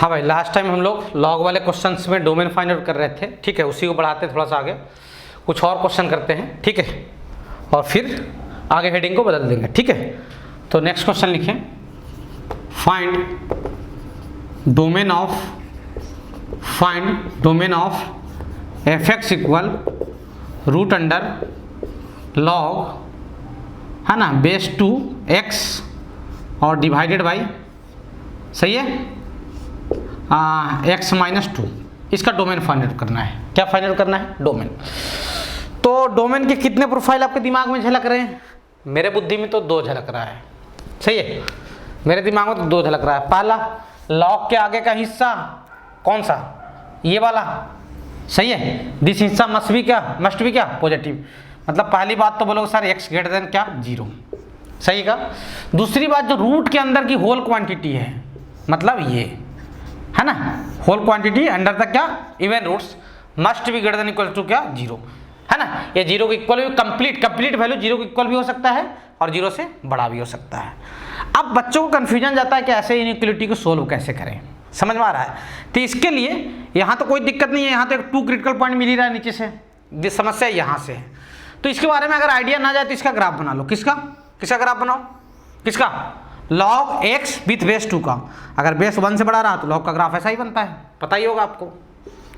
हाँ भाई, last time हम लोग लॉग वाले क्वेश्चंस में डोमेन फाइंड आउट कर रहे थे, ठीक है। उसी को बढ़ाते थोड़ा सा आगे, कुछ और क्वेश्चन करते हैं, ठीक है, और फिर आगे हेडिंग को बदल देंगे, ठीक है। तो नेक्स्ट क्वेश्चन लिखें, find domain of f x equal root under log, है ना, बेस टू एक्स और डिवाइडेड बाई, सही है, एक्स माइनस टू। इसका डोमेन फाइंड आउट करना है। क्या फाइंड आउट करना है? डोमेन। तो डोमेन के कितने प्रोफाइल आपके दिमाग में झलक रहे हैं? मेरे बुद्धि में तो 2 झलक रहा है, सही है, मेरे दिमाग में तो 2 झलक रहा है। पहला, लॉग के आगे का हिस्सा कौन सा? ये वाला, सही है। दिस हिस्सा मस्ट बी क्या? पॉजिटिव। मतलब पहली बात तो बोलोगे सर एक्स ग्रेटर देन क्या? 0, सही का। दूसरी बात, जो रूट के अंदर की होल क्वांटिटी है, मतलब ये है ना, होल क्वांटिटी अंडर तक क्या? Even roots must be greater than equal to क्या? 0, है ना। ये 0 के इक्वल भी, कंप्लीट वैल्यू 0 के इक्वल भी हो सकता है और 0 से बड़ा भी हो सकता है। अब बच्चों को कंफ्यूजन जाता है कि ऐसे इनइक्वलिटी को सोल्व कैसे करें, समझ में आ रहा है? तो इसके लिए यहाँ तो कोई दिक्कत नहीं है, यहाँ तो एक 2 क्रिटिकल पॉइंट मिल ही रहा है नीचे से, समस्या यहाँ से है। तो इसके बारे में अगर आइडिया ना जाए तो इसका ग्राफ बना लो। किसका ग्राफ बनाओ? किसका? लॉग एक्स विथ बेस 2 का। अगर बेस 1 से बड़ा रहा तो लॉग का ग्राफ ऐसा ही बनता है, पता ही होगा आपको,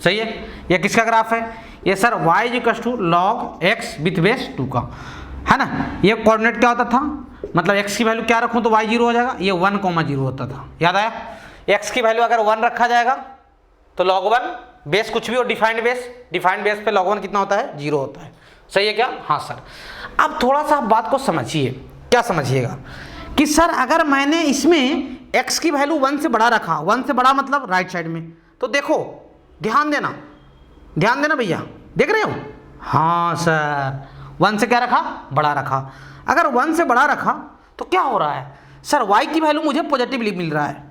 सही है। ये किसका ग्राफ है? ये sir y equal to log x with base 2 का, है ना। ये कोऑर्डिनेट क्या होता था? मतलब x की वैल्यू क्या रखूँ तो y 0 हो जाएगा, ये 1, 0 होता था, याद आया। x की वैल्यू अगर 1 रखा जाएगा तो log 1 बेस कुछ भी हो, डिफाइंड बेस पे log 1 कितना होता है? 0 होता है, सही है क्या? हाँ सर। अब थोड़ा सा बात को समझिए, क्या समझिएगा कि सर अगर मैंने इसमें x की वैल्यू 1 से बड़ा रखा, 1 से बड़ा मतलब राइट साइड में, तो देखो ध्यान देना भैया, देख रहे हो? हाँ सर, 1 से क्या रखा? बड़ा रखा। अगर 1 से बड़ा रखा तो क्या हो रहा है सर? y की वैल्यू मुझे पॉजिटिव मिल रहा है,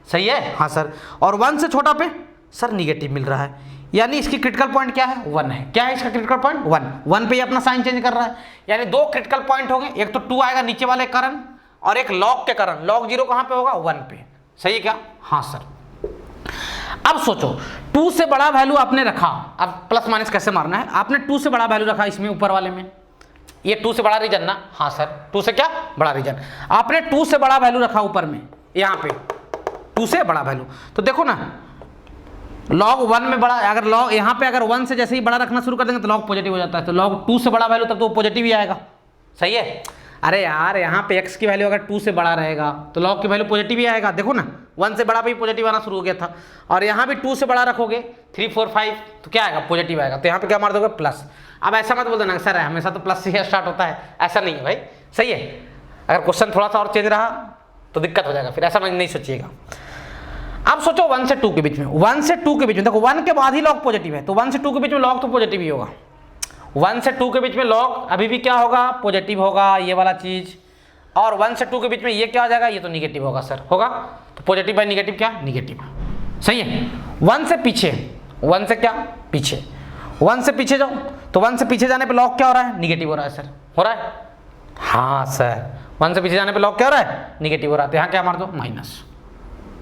सही है, हाँ सर। और 1 से छोटा पे सर निगेटिव मिल रहा है, यानी इसकी क्रिटिकल पॉइंट क्या है? 1 है। क्या है इसका क्रिटिकल पॉइंट? 1 पे ही अपना साइन चेंज कर रहा है, यानी 2 क्रिटिकल पॉइंट हो गए। एक तो 2 आएगा नीचे वाले कारण, और एक लॉग के कारण। लॉग 0 कहाँ पे होगा? 1 पे, सही है क्या? हाँ सर। अब सोचो 2 से बड़ा वैल्यू आपने रखा, अब प्लस माइनस कैसे मारना है? आपने 2 से बड़ा वैल्यू रखा इसमें, ऊपर वाले में, ये 2 से बड़ा रीजन ना? हाँ सर, 2 से क्या? बड़ा रीजन। आपने 2 से बड़ा वैल्यू रखा ऊपर में, यहाँ पे 2 से बड़ा वैल्यू, तो देखो ना log 1 में बड़ा, अगर log यहाँ पे अगर 1 से जैसे ही बड़ा रखना शुरू कर देंगे तो log पॉजिटिव हो जाता है। तो log 2 से बड़ा वैल्यू तब तो पॉजिटिव ही आएगा, सही है। अरे यार, यहाँ पे x की वैल्यू अगर 2 से बड़ा रहेगा तो log की वैल्यू पॉजिटिव ही आएगा। देखो ना, 1 से बड़ा भी पॉजिटिव आना शुरू हो गया था, और यहाँ भी 2 से बड़ा रखोगे 3, 4, 5 तो क्या आएगा? पॉजिटिव आएगा। तो यहाँ पे क्या मार दोगे? प्लस। अब ऐसा मत बोल देना सर हमेशा तो प्लस से स्टार्ट होता है, ऐसा नहीं है भाई, सही है। अगर क्वेश्चन थोड़ा सा और चेंज रहा तो दिक्कत हो जाएगा, फिर ऐसा नहीं सोचिएगा। अब सोचो 1 से 2 के बीच में, 1 से 2 के बीच में देखो 1 के बाद ही log पॉजिटिव है, तो 1 से 2 के बीच में log तो पॉजिटिव ही होगा। 1 से 2 के बीच में log अभी भी क्या होगा? पॉजिटिव होगा, ये वाला चीज। और 1 से 2 के बीच में ये क्या हो जाएगा? ये तो निगेटिव होगा सर, होगा। तो पॉजिटिव बाई निगेटिव क्या? निगेटिव, सही है। 1 से पीछे, 1 से क्या? पीछे, 1 से पीछे जाओ, तो 1 से पीछे जाने पे log क्या हो रहा है? निगेटिव हो रहा है सर, हो रहा है? हाँ सर, 1 से पीछे जाने पे log क्या हो रहा है? निगेटिव हो रहा है। तो यहाँ क्या मार दो? Minus,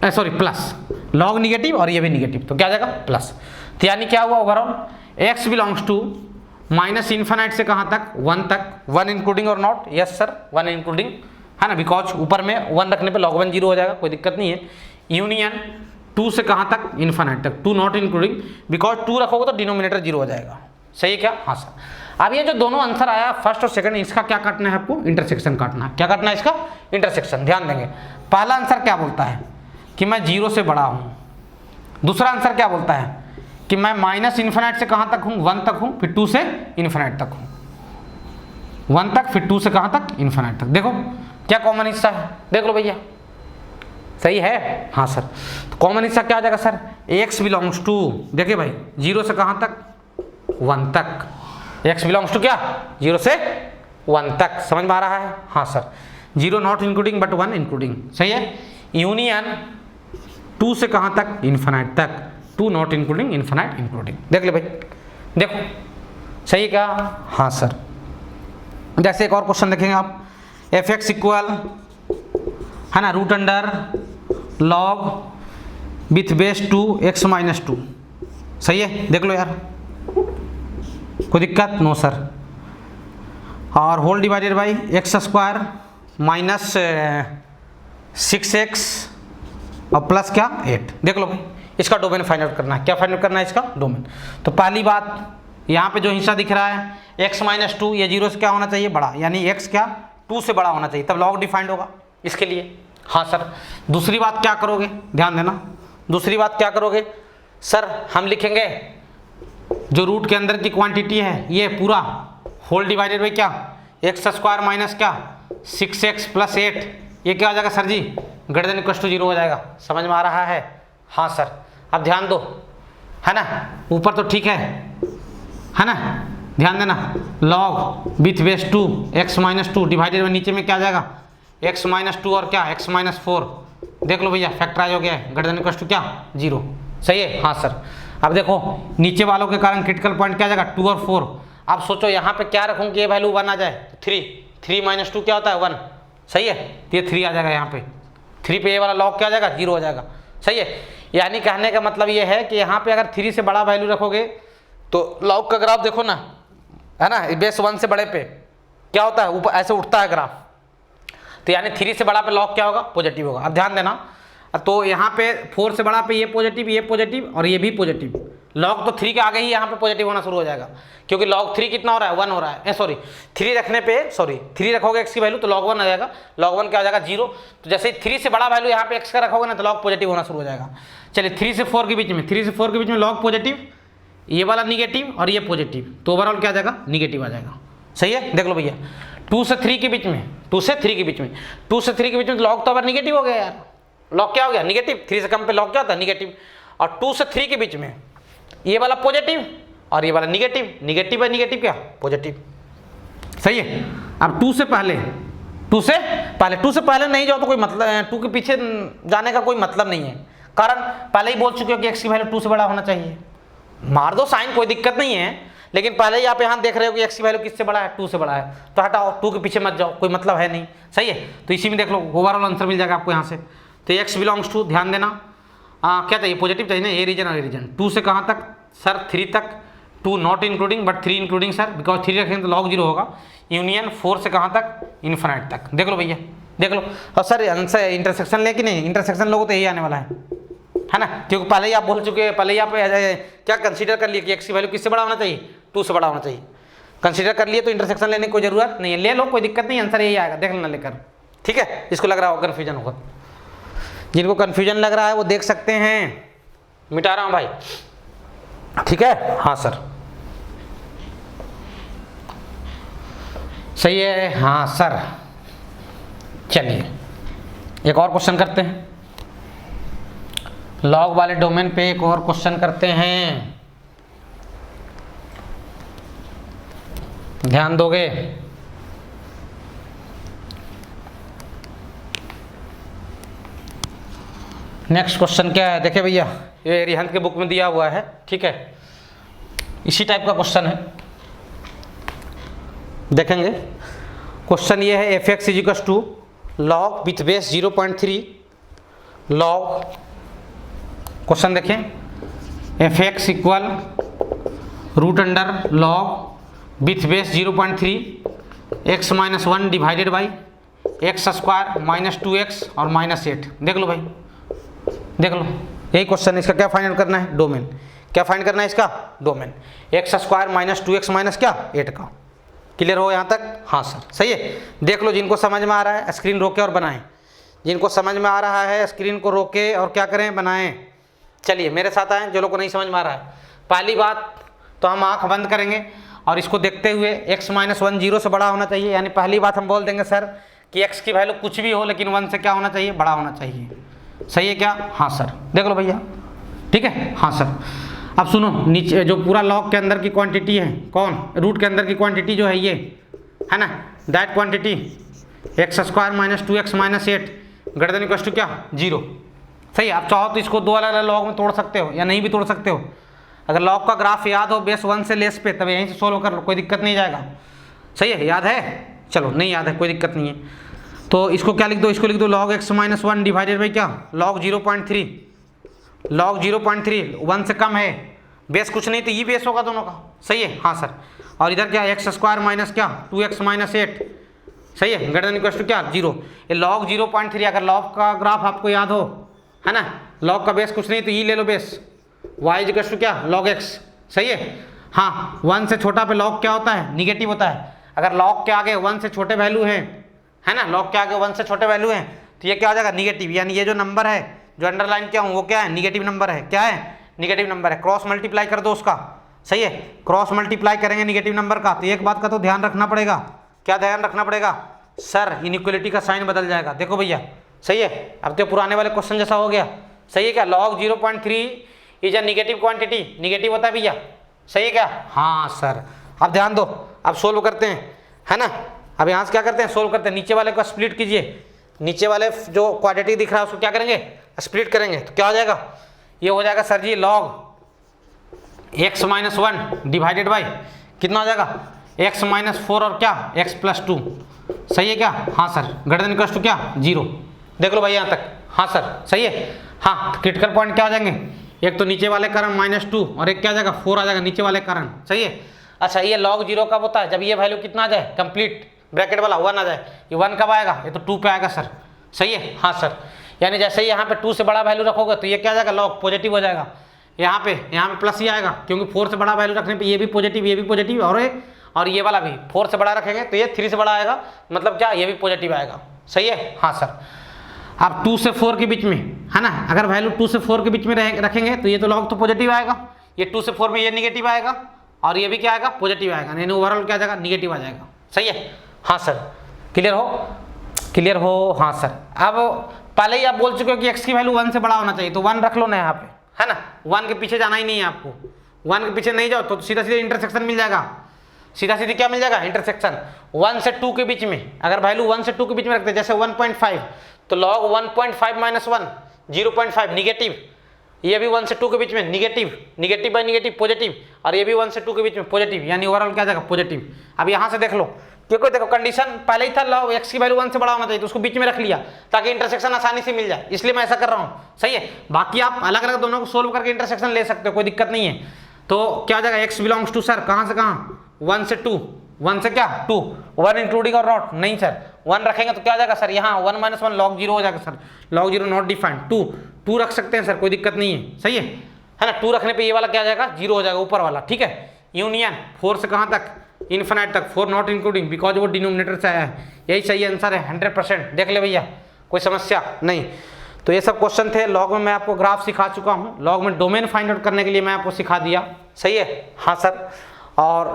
sorry plus. Log negative और ये भी निगेटिव, तो क्या आ जाएगा? प्लस। तो यानी क्या हुआ overall? x belongs to minus infinite से कहाँ तक? 1 तक। 1 इंक्लूडिंग और नॉट? यस सर, 1 इंक्लूडिंग, है ना, बिकॉज ऊपर में 1 रखने पे log 1 0 हो जाएगा, कोई दिक्कत नहीं है। यूनियन 2 से कहाँ तक? इन्फिनाइट तक। 2 नॉट इंक्लूडिंग, बिकॉज 2 रखोगे तो डिनोमिनेटर 0 हो जाएगा, सही है क्या? हाँ सर। अब ये जो दोनों आंसर आया फर्स्ट और सेकंड, इसका क्या काटना है आपको? इंटरसेक्शन काटना है। क्या काटना है इसका? इंटरसेक्शन। ध्यान देंगे, पहला आंसर क्या बोलता है कि मैं 0 से बड़ा हूँ। दूसरा आंसर क्या बोलता है कि मैं माइनस इन्फिनाइट से कहाँ तक हूँ? 1 तक हूँ, फिर 2 से इन्फिनाइट तक हूँ। 1 तक, फिर 2 से कहाँ तक? इन्फिनाइट तक। देखो क्या कॉमन हिस्सा है, देख लो भैया, सही है? हाँ सर। तो कॉमन हिस्सा क्या आ जाएगा सर? x बिलोंग्स टू, देखिए भाई 0 से कहाँ तक? 1 तक। x बिलोंग्स टू क्या? 0 से 1 तक, समझ में आ रहा है? हाँ sir. 0 not including but 1 including, सही है। यूनियन 2 से कहाँ तक? इन्फिनाइट तक। 2 नॉट इंक्लूडिंग, इन्फिनाइट इंक्लूडिंग। देख ले भाई, देखो सही है क्या? हाँ सर। जैसे एक और क्वेश्चन देखेंगे आप, एफ एक्स इक्वल, है ना, root under log with base 2 x minus 2। सही है, देख लो यार, कोई दिक्कत? No sir. और whole divided by x square minus 6x और प्लस क्या 8। देख लो भाई, इसका डोमेन फाइंड आउट करना है। क्या फाइंड आउट करना है? इसका डोमेन। तो पहली बात, यहाँ पे जो हिस्सा दिख रहा है x माइनस 2, ये 0 से क्या होना चाहिए? बड़ा, यानी x क्या 2 से बड़ा होना चाहिए, तब लॉग डिफाइंड होगा इसके लिए। हाँ सर। दूसरी बात क्या करोगे, ध्यान देना, दूसरी बात क्या करोगे सर, हम लिखेंगे जो रूट के अंदर की क्वांटिटी है ये पूरा होल डिवाइडेड बाई क्या एक्स स्क्वायर माइनस क्या 6x प्लस 8, ये क्या हो जाएगा sir ji? Greater than equal to 0 हो जाएगा। समझ में आ रहा है? हाँ सर। अब ध्यान दो, है ना, ऊपर तो ठीक है ना, ध्यान देना, log with base 2 x minus 2 divided by नीचे में क्या आ जाएगा x माइनस 2 और क्या x माइनस 4। देख लो भैया, फैक्टराइज हो गया है, ग्रेटर देन इक्वल टू क्या 0। सही है? हाँ सर। अब देखो नीचे वालों के कारण क्रिटिकल पॉइंट क्या आ जाएगा 2 और 4। अब सोचो यहाँ पे क्या रखूँ कि ये वैल्यू 1 आ जाए, 3 माइनस 2 क्या होता है 1। सही है, तो ये 3 आ जाएगा यहाँ पे, 3 पे ये वाला लॉग क्या आ जाएगा 0 हो जाएगा। सही है, यानी कहने का मतलब ये है कि यहाँ पे अगर 3 से बड़ा वैल्यू रखोगे तो लॉग का ग्राफ देखो ना, है ना, बेस 1 से बड़े पे क्या होता है, ऊपर ऐसे उठता है ग्राफ, तो यानी 3 से बड़ा पे लॉग क्या होगा? पॉजिटिव होगा। अब ध्यान देना, तो यहाँ पे 4 से बड़ा पे ये पॉजिटिव और ये भी पॉजिटिव, लॉग तो 3 के आगे ही यहाँ पे पॉजिटिव होना शुरू हो जाएगा, क्योंकि लॉग 3 कितना हो रहा है 1 हो रहा है, सॉरी 3 रखने पे 3 रखोगे x की वैल्यू तो लॉग 1 आ जाएगा, लॉग 1 क्या हो जाएगा 0। तो जैसे ही 3 से बड़ा वैल्यू यहाँ पे x का रखोगे ना तो लॉग पॉजिटिव होना शुरू हो जाएगा। चलिए 3 से 4 के बीच में लॉग पॉजिटिव, ये वाला निगेटिव और ये पॉजिटिव, तो ओवरऑल क्या आ जाएगा? निगेटिव आ जाएगा। सही है, देख लो भैया, 2 से 3 के बीच में लॉग तो अब निगेटिव हो गया यार, लॉग क्या हो गया? निगेटिव। 3 से कम पे लॉग क्या होता है? निगेटिव। और 2 से 3 के बीच में ये वाला पॉजिटिव और ये वाला निगेटिव, निगेटिव है निगेटिव क्या पॉजिटिव। सही है। अब 2 से पहले नहीं जाओ तो कोई मतलब, 2 के पीछे जाने का कोई मतलब नहीं है, कारण पहले ही बोल चुके हो कि x की वैल्यू 2 से बड़ा होना चाहिए। मार दो साइन, कोई दिक्कत नहीं है, लेकिन पहले ही आप यहाँ देख रहे हो कि x की वैल्यू किससे बड़ा है? 2 से बड़ा है, तो हटाओ, 2 के पीछे मत जाओ, कोई मतलब है नहीं। सही है, तो इसी में देख लो ओवरऑल आंसर मिल जाएगा आपको यहाँ से। तो x बिलोंग्स टू, ध्यान देना, क्या चाहिए? पॉजिटिव चाहिए ना, ये रीजन और ये रीजन। 2 से कहाँ तक सर? 3 तक। 2 not including but 3 including sir, because 3 रखेंगे तो लॉग 0 होगा। यूनियन 4 से कहाँ तक? इन्फिनिट तक। देख लो भैया, देख लो। और सर आंसर इंटरसेक्शन ले कि नहीं? इंटरसेक्शन लोगों तो यही आने वाला है ना, क्योंकि पहले ही आप बोल चुके हैं, पहले ही आप क्या कंसीडर कर लिए कि x की वैल्यू किससे बड़ा होना चाहिए? 2 से बड़ा होना चाहिए, कंसीडर कर लिए, तो इंटरसेक्शन लेने की कोई जरूरत नहीं है, ले लो, कोई दिक्कत नहीं, आंसर यही आएगा, देख लेना लेकर। ठीक है, इसको लग रहा होगा कन्फ्यूजन होगा, जिनको कन्फ्यूजन लग रहा है वो देख सकते हैं, मिटा रहा हूं भाई। ठीक है, हाँ सर, सही है, हाँ सर। चलिए एक और क्वेश्चन करते हैं, लॉग वाले डोमेन पे एक और क्वेश्चन करते हैं, ध्यान दोगे? नेक्स्ट क्वेश्चन क्या है? देखिए भैया, ये रिहंत के बुक में दिया हुआ है, ठीक है, इसी टाइप का क्वेश्चन है, देखेंगे। क्वेश्चन ये है f(x) equals to log with base 0.3 log, question देखें, f(x) equal root under log with base 0.3 x minus 1 divided by x square minus 2x और माइनस 8। देख लो भाई, देख लो, यही क्वेश्चन है, इसका क्या फाइंड करना है? डोमेन। क्या फाइंड करना है इसका? Domain. X square minus 2x minus क्या 8 का। क्लियर हो यहाँ तक? हाँ सर, सही है। देख लो, जिनको समझ में आ रहा है स्क्रीन रोके और बनाएं, जिनको समझ में आ रहा है स्क्रीन को रोके और क्या करें? बनाएं। चलिए मेरे साथ आएँ, जो लोग को नहीं समझ में आ रहा है। पहली बात तो हम आँख बंद करेंगे और इसको देखते हुए x माइनस 1 0 से बड़ा होना चाहिए, यानी पहली बात हम बोल देंगे सर कि x की वैल्यू कुछ भी हो लेकिन 1 से क्या होना चाहिए? बड़ा होना चाहिए। सही है क्या? हाँ सर, देख लो भैया, ठीक है, हाँ सर। अब सुनो, नीचे जो पूरा लॉग के अंदर की क्वांटिटी है, कौन? रूट के अंदर की क्वांटिटी जो है ये, है ना, that quantity x square minus 2x minus 8 greater than equal to क्या 0। सही है। आप चाहो तो इसको 2 अलग अलग लॉग में तोड़ सकते हो या नहीं भी तोड़ सकते हो। अगर लॉग का ग्राफ याद हो बेस 1 से लेस पे, तब यहीं से सोल्व कर लो, कोई दिक्कत नहीं जाएगा। सही है, याद है? चलो, नहीं याद है कोई दिक्कत नहीं है, तो इसको क्या लिख दो? इसको लिख दो log x minus 1 divided by क्या लॉग 0.3 log 0.3 1 से कम है, बेस कुछ नहीं तो ये बेस होगा दोनों का, सही है हाँ सर। और इधर क्या एक्स स्क्वायर माइनस क्या 2x माइनस 8, सही है, ग्रेटर देन इक्वल टू क्या 0। ये log 0.3, अगर log का ग्राफ आपको याद हो है ना, log का बेस कुछ नहीं तो ये ले लो बेस, y इक्वल टू क्या log x, सही है हाँ। 1 से छोटा पे log क्या होता है, निगेटिव होता है। अगर log के आगे 1 से छोटे वैल्यू है ना, log के आगे 1 से छोटे वैल्यू हैं तो ये क्या हो जाएगा निगेटिव, यानी ये जो नंबर है जो अंडरलाइन किया हूँ वो क्या है निगेटिव नंबर है, क्या है निगेटिव नंबर है। क्रॉस मल्टीप्लाई कर दो उसका, सही है, क्रॉस मल्टीप्लाई करेंगे निगेटिव नंबर का तो एक बात का तो ध्यान रखना पड़ेगा, क्या ध्यान रखना पड़ेगा सर, इनइक्वलिटी का साइन बदल जाएगा। देखो भैया सही है, अब तो पुराने वाले क्वेश्चन जैसा हो गया, सही है क्या, log 0.3 is a negative quantity, negative होता है भैया, सही है क्या हाँ सर। अब ध्यान दो, अब सोल्व करते हैं है ना। अब यहाँ से क्या करते हैं सोल्व करते हैं, नीचे वाले को स्प्लिट कीजिए, नीचे वाले जो क्वाड्रेटिक दिख रहा है उसको क्या करेंगे स्प्लिट करेंगे तो क्या हो जाएगा, ये हो जाएगा sir ji log x minus 1 divided by कितना हो जाएगा x माइनस 4 और क्या x प्लस 2, सही है क्या हाँ sir, greater than equal to क्या 0। देख लो भाई यहाँ तक हाँ सर सही है हाँ। क्रिटिकल पॉइंट क्या हो जाएंगे, एक तो नीचे वाले कारण -2 और एक क्या आ जाएगा 4 आ जाएगा नीचे वाले कारण, सही है। अच्छा ये log 0 कब होता है, जब ये वैल्यू कितना आ जाए कंप्लीट ब्रैकेट वाला 1 आ जाए, ये 1 कब आएगा, ये तो 2 पे आएगा सर, सही है हाँ सर। यानी जैसे ही यहाँ पे 2 से बड़ा वैल्यू रखोगे तो ये क्या आ जाएगा log पॉजिटिव हो जाएगा, यहाँ पे प्लस ही आएगा क्योंकि 4 से बड़ा वैल्यू रखने पे ये भी पॉजिटिव ये भी पॉजिटिव और ये वाला भी 4 से बड़ा रखेंगे तो ये 3 से बड़ा आएगा, मतलब क्या ये भी पॉजिटिव आएगा, सही है हाँ सर। अब 2 से 4 के बीच में है ना, अगर वैल्यू 2 से 4 के बीच में रखेंगे तो ये तो log तो पॉजिटिव आएगा, ये 2 से 4 में ये निगेटिव आएगा और ये भी क्या आएगा पॉजिटिव आएगा, यानी ओवरऑल क्या जाएगा निगेटिव आ जाएगा, सही है हाँ सर। क्लियर हो हाँ सर। अब पहले ही आप बोल चुके हो कि x की वैल्यू 1 से बड़ा होना चाहिए तो 1 रख लो ना यहाँ पे, है ना, 1 के पीछे जाना ही नहीं है आपको, 1 के पीछे नहीं जाओ तो सीधा सीधा इंटरसेक्शन मिल जाएगा, सीधा सीधी क्या मिल जाएगा इंटरसेक्शन 1 से 2 के बीच में। अगर वैल्यू 1 से 2 के बीच में रखते हैं जैसे 1.5 तो log 1.5 माइनस 1 0.5 निगेटिव, ये भी 1 से 2 के बीच में निगेटिव बाई निगेटिव पॉजिटिव और ये भी 1 से 2 के बीच में पॉजिटिव, यानी ओवरऑल क्या जाएगा पॉजिटिव। अब यहाँ से देख लो क्योंकि देखो कंडीशन पहले ही था log x की वैल्यू 1 से बड़ा होना चाहिए तो उसको बीच में रख लिया ताकि इंटरसेक्शन आसानी से मिल जाए, इसलिए मैं ऐसा कर रहा हूँ, सही है। बाकी आप अलग अलग दोनों को सोल्व करके इंटरसेक्शन ले सकते हो, कोई दिक्कत नहीं है। तो क्या हो जाएगा x बिलोंग्स टू सर कहाँ से कहाँ 1 से 2, 1 से क्या 2, 1 इंक्लूडिंग और नॉट नहीं सर, 1 रखेंगे तो क्या हो जाएगा सर यहाँ 1 माइनस 1 log 0 हो जाएगा सर, log 0 नॉट डिफाइंड। 2 रख सकते हैं सर कोई दिक्कत नहीं है, सही है ना। 2 रखने पे ये वाला क्या आ जाएगा 0 हो जाएगा ऊपर वाला, ठीक है। यूनियन 4 से कहाँ तक इन्फिनाइट तक, 4 नॉट इंक्लूडिंग बिकॉज वो डिनोमिनेटर से आया है, यही सही आंसर है 100%। देख ले भैया कोई समस्या नहीं। तो ये सब क्वेश्चन थे। लॉग में मैं आपको ग्राफ सिखा चुका हूँ, लॉग में डोमेन फाइंड आउट करने के लिए मैं आपको सिखा दिया, सही है हाँ सर। और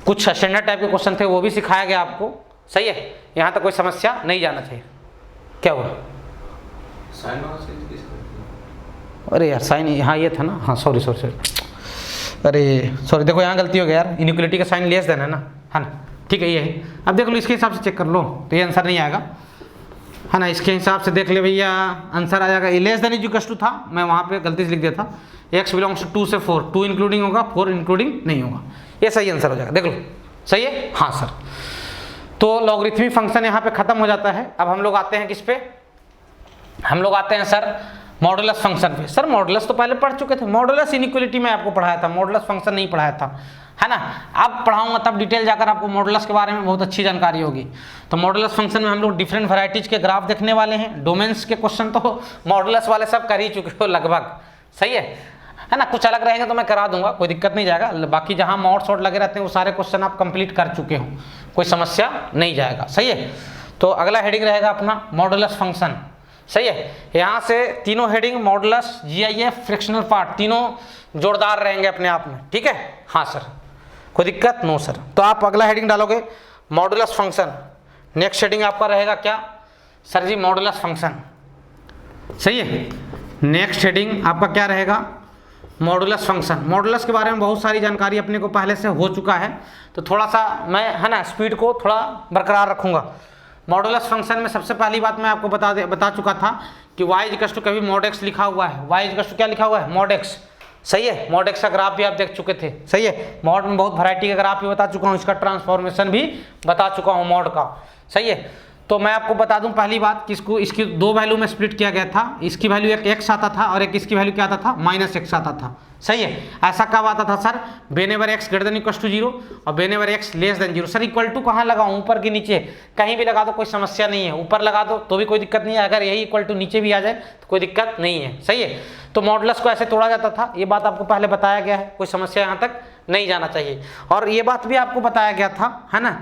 कुछ स्टैंडर्ड टाइप के क्वेश्चन थे वो भी सिखाया गया आपको, सही है। यहाँ तक कोई समस्या नहीं जाना चाहिए। क्या हुआ अरे यार साइन, हाँ ये था ना, हाँ सॉरी अरे सॉरी, देखो यहाँ गलती हो गया यार, इनइक्वलिटी का साइन लेस देना है ना, ठीक है ये है। अब देख लो इसके हिसाब से चेक कर लो तो ये आंसर नहीं आएगा, है ना। इसके हिसाब से देख ले भैया आंसर आ जाएगा, ये लेस देन इक्वल टू था, मैं वहाँ पे गलती से लिख दिया था। x बिलोंग्स टू 2 से 4, 2 इंक्लूडिंग होगा 4 इंक्लूडिंग नहीं होगा, ये सही आंसर हो जाएगा। देख लो सही है हाँ सर। तो लॉगरिथमिक फंक्शन यहाँ पे खत्म हो जाता है। अब हम लोग आते हैं किस पे, हम लोग आते हैं सर मॉडुलस फंक्शन पे। सर मॉडुलस तो पहले पढ़ चुके थे, मॉडुलस इनइक्वलिटी में आपको पढ़ाया था, मॉडुलस फंक्शन नहीं पढ़ाया था, है ना। अब पढ़ाऊंगा तब डिटेल जाकर आपको मॉडुलस के बारे में बहुत अच्छी जानकारी होगी। तो मॉडुलस फंक्शन में हम लोग डिफरेंट वैरायटीज के ग्राफ देखने वाले हैं। डोमेन्स के क्वेश्चन तो मॉडुलस वाले सब कर ही चुके हो लगभग, सही है ना। कुछ अलग रहेंगे तो मैं करा दूंगा, कोई दिक्कत नहीं जाएगा। बाकी जहाँ मॉड शॉट लगे रहते हैं वो सारे क्वेश्चन आप कंप्लीट कर चुके हो, कोई समस्या नहीं जाएगा, सही है। तो अगला हेडिंग रहेगा अपना मॉडुलस फंक्शन, सही है। यहाँ से तीनों heading modulus, GIF, frictional part तीनों जोरदार रहेंगे अपने आप में, ठीक है हाँ सर, कोई दिक्कत नो सर। तो आप अगला हेडिंग डालोगे मॉडुलस फंक्शन, नेक्स्ट हेडिंग आपका रहेगा क्या सर जी मॉडुलस फंक्शन, सही है। नेक्स्ट हेडिंग आपका क्या रहेगा मॉडुलस फंक्शन। मॉडुलस के बारे में बहुत सारी जानकारी अपने को पहले से हो चुका है, तो थोड़ा सा मैं है ना स्पीड को थोड़ा बरकरार रखूँगा। मॉडुलस फंक्शन में सबसे पहली बात मैं आपको बता चुका था कि y इक्वल टू कभी मॉड x लिखा हुआ है, y इक्वल टू क्या लिखा हुआ है मॉड x, सही है। मॉड x का ग्राफ भी आप देख चुके थे, सही है। मॉड में बहुत वैरायटी का ग्राफ भी बता चुका हूँ, इसका ट्रांसफॉर्मेशन भी बता चुका हूँ मॉड का, सही है। तो मैं आपको बता दूं पहली बात कि इसकी दो वैल्यू में स्प्लिट किया गया था। इसकी वैल्यू एक x आता था और एक इसकी वैल्यू क्या आता था, -x आता था। सही है। ऐसा कब आता था sir, whenever x greater than equal to 0 और whenever x less than 0। Sir equal to कहाँ लगाऊं, ऊपर कि नीचे, कहीं भी लगा दो कोई समस्या नहीं है। ऊपर लगा दो तो भी कोई दिक्कत नहीं है, अगर यही इक्वल टू नीचे भी आ जाए तो कोई दिक्कत नहीं है। सही है। तो मॉडुलस को ऐसे तोड़ा जाता था, ये बात आपको पहले बताया गया है, कोई समस्या यहाँ तक नहीं जाना चाहिए। और ये बात भी आपको बताया गया था, है ना,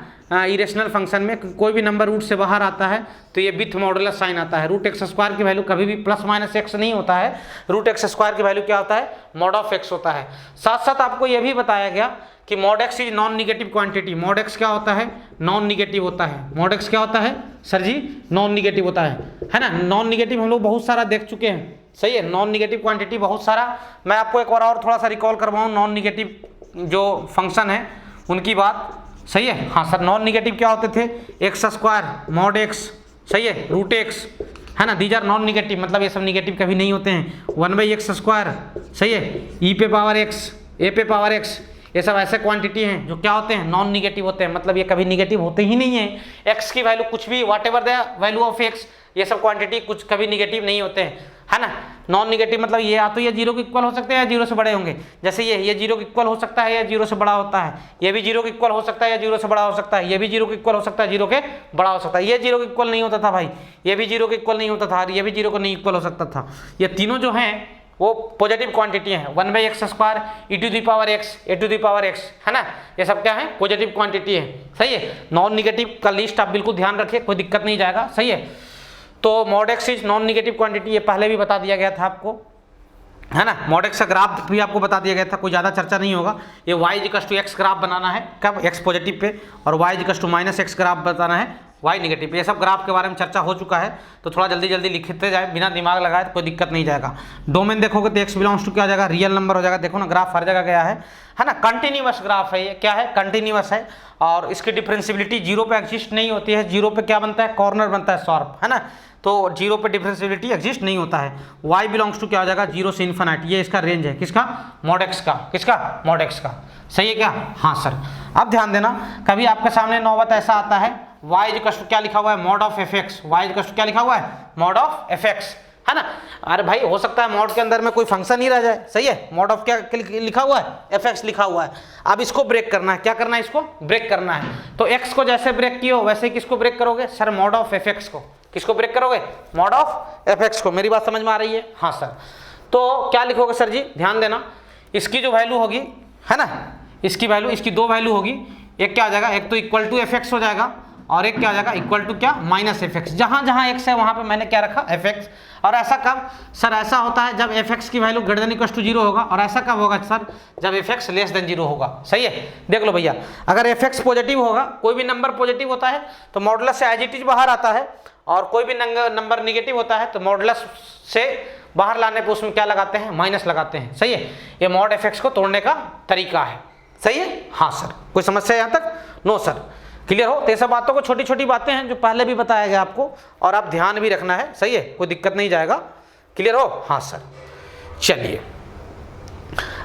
इरेशनल फंक्शन में कोई भी नंबर रूट से बाहर आता है तो ये विथ मॉडुलस साइन आता है। रूट एक्स स्क्वायर की वैल्यू कभी भी प्लस माइनस एक्स नहीं होता है, रूट एक्स स्क्वायर की वैल्यू क्या होता है, मॉड ऑफ एक्स होता है। साथ साथ आपको यह भी बताया गया कि mod x is non negative quantity. Mod x क्या होता है, नॉन निगेटिव होता है। मॉड एक्स क्या होता है सर जी, नॉन निगेटिव होता है ना। नॉन निगेटिव हम लोग बहुत सारा देख चुके हैं। सही है, नॉन निगेटिव क्वांटिटी बहुत सारा। मैं आपको एक बार और थोड़ा सा रिकॉल करवाऊँ नॉन निगेटिव जो फंक्शन है उनकी बात। सही है। हाँ सर, नॉन निगेटिव क्या होते थे, एक्स स्क्वायर, मॉड एक्स, सही है, रूट एक्स, है ना, दीज आर नॉन निगेटिव, मतलब ये सब निगेटिव कभी नहीं होते हैं। 1/x स्क्वायर, सही है, e पे पावर x, a पे पावर x, ये सब ऐसे क्वांटिटी हैं जो क्या होते हैं, नॉन निगेटिव होते हैं, मतलब ये कभी निगेटिव होते ही नहीं है। x की वैल्यू कुछ भी, what ever the value of x, ये सब क्वांटिटी कुछ कभी निगेटिव नहीं होते हैं, है ना। नॉन निगेटिव मतलब ये या तो ये 0 के इक्वल हो सकते हैं या 0 से बड़े होंगे। जैसे ये 0 के इक्वल हो सकता है या 0 से बड़ा होता है, ये भी 0 के इक्वल हो सकता है या 0 से बड़ा हो सकता है, ये भी 0 के इक्वल हो सकता है, 0 के बड़ा हो सकता है। ये 0 के इक्वल नहीं होता था भाई, ये भी 0 के इक्वल नहीं होता था, और ये भी 0 को नहीं इक्वल हो सकता था। ये तीनों जो हैं वो पॉजिटिव क्वांटिटी हैं। 1/x square, e to the power x, a to the power x, है ना, ये सब क्या है, पॉजिटिव क्वांटिटी है। सही है। नॉन निगेटिव का लिस्ट आप बिल्कुल ध्यान रखिए, कोई दिक्कत नहीं जाएगा। सही है। तो mod x is non negative quantity, ये पहले भी बता दिया गया था आपको, है ना। मॉड एक्स का ग्राफ भी आपको बता दिया गया था, कोई ज़्यादा चर्चा नहीं होगा। ये y = x ग्राफ बनाना है, कब, x पॉजिटिव पे, और y = -x ग्राफ बताना है y निगेटिव पे। ये सब ग्राफ के बारे में चर्चा हो चुका है, तो थोड़ा जल्दी जल्दी लिखते जाए, बिना दिमाग लगाए तो कोई दिक्कत नहीं जाएगा। डोमेन देखोगे तो x बिलोंग्स टू क्या हो जाएगा, रियल नंबर हो जाएगा। देखो ना, ग्राफ हर जगह गया है ना। कंटिन्यूअस ग्राफ है ये, क्या है, कंटिन्यूअस है, और इसकी डिफरेंशियबिलिटी 0 पे एग्जिस्ट नहीं होती है। 0 पे क्या बनता है, कॉर्नर बनता है, शार्प, है ना। तो 0 पे डिफरेंशियबिलिटी एग्जिस्ट नहीं होता है। y बिलोंग्स टू क्या हो जाएगा, 0 से इन्फिनिट, ये इसका रेंज है, किसका, मॉड एक्स का, किसका, मॉड एक्स का। सही है क्या, हाँ सर। अब ध्यान देना, कभी आपके सामने नौबत ऐसा आता है, y = क्या लिखा हुआ है, मॉड ऑफ fx, y = क्या लिखा हुआ है, मॉड ऑफ fx, है ना। अरे भाई हो सकता है मॉड के अंदर में कोई फंक्शन ही रह जाए। सही है। मॉड ऑफ क्या लिखा हुआ है, fx लिखा हुआ है। अब इसको ब्रेक करना है, क्या करना है, इसको ब्रेक करना है। तो x को जैसे ब्रेक किए हो वैसे ही किसको ब्रेक करोगे सर, मॉड ऑफ fx को। किसको ब्रेक करोगे, मॉड ऑफ fx को। मेरी बात समझ में आ रही है, हाँ सर। तो क्या लिखोगे सर जी, ध्यान देना, इसकी जो वैल्यू होगी, है ना, इसकी वैल्यू, इसकी दो वैल्यू होगी, एक क्या हो जाएगा, एक तो इक्वल टू fx हो जाएगा, और एक क्या हो जाएगा, इक्वल टू क्या, -fx। जहां जहां x है वहां पे मैंने क्या रखा, fx। और ऐसा कब सर, ऐसा होता है जब fx की value greater than equal to 0 होगा, और ऐसा कब होगा सर, जब fx लेस देन 0 होगा। सही है। देख लो भैया, अगर fx पॉजिटिव होगा, कोई भी नंबर पॉजिटिव होता है तो मॉडुलस से एज इट इज बाहर आता है, और कोई भी नंबर निगेटिव होता है तो मॉडुलस से बाहर लाने पर उसमें क्या लगाते हैं, माइनस लगाते हैं। सही है। ये मॉड fx को तोड़ने का तरीका है। सही है, हाँ सर। कोई समस्या यहाँ तक, नो सर, क्लियर हो। तो ये सब बातों को, छोटी छोटी बातें हैं जो पहले भी बताया गया आपको, और आप ध्यान भी रखना है। सही है, कोई दिक्कत नहीं जाएगा, क्लियर हो, हाँ सर। चलिए,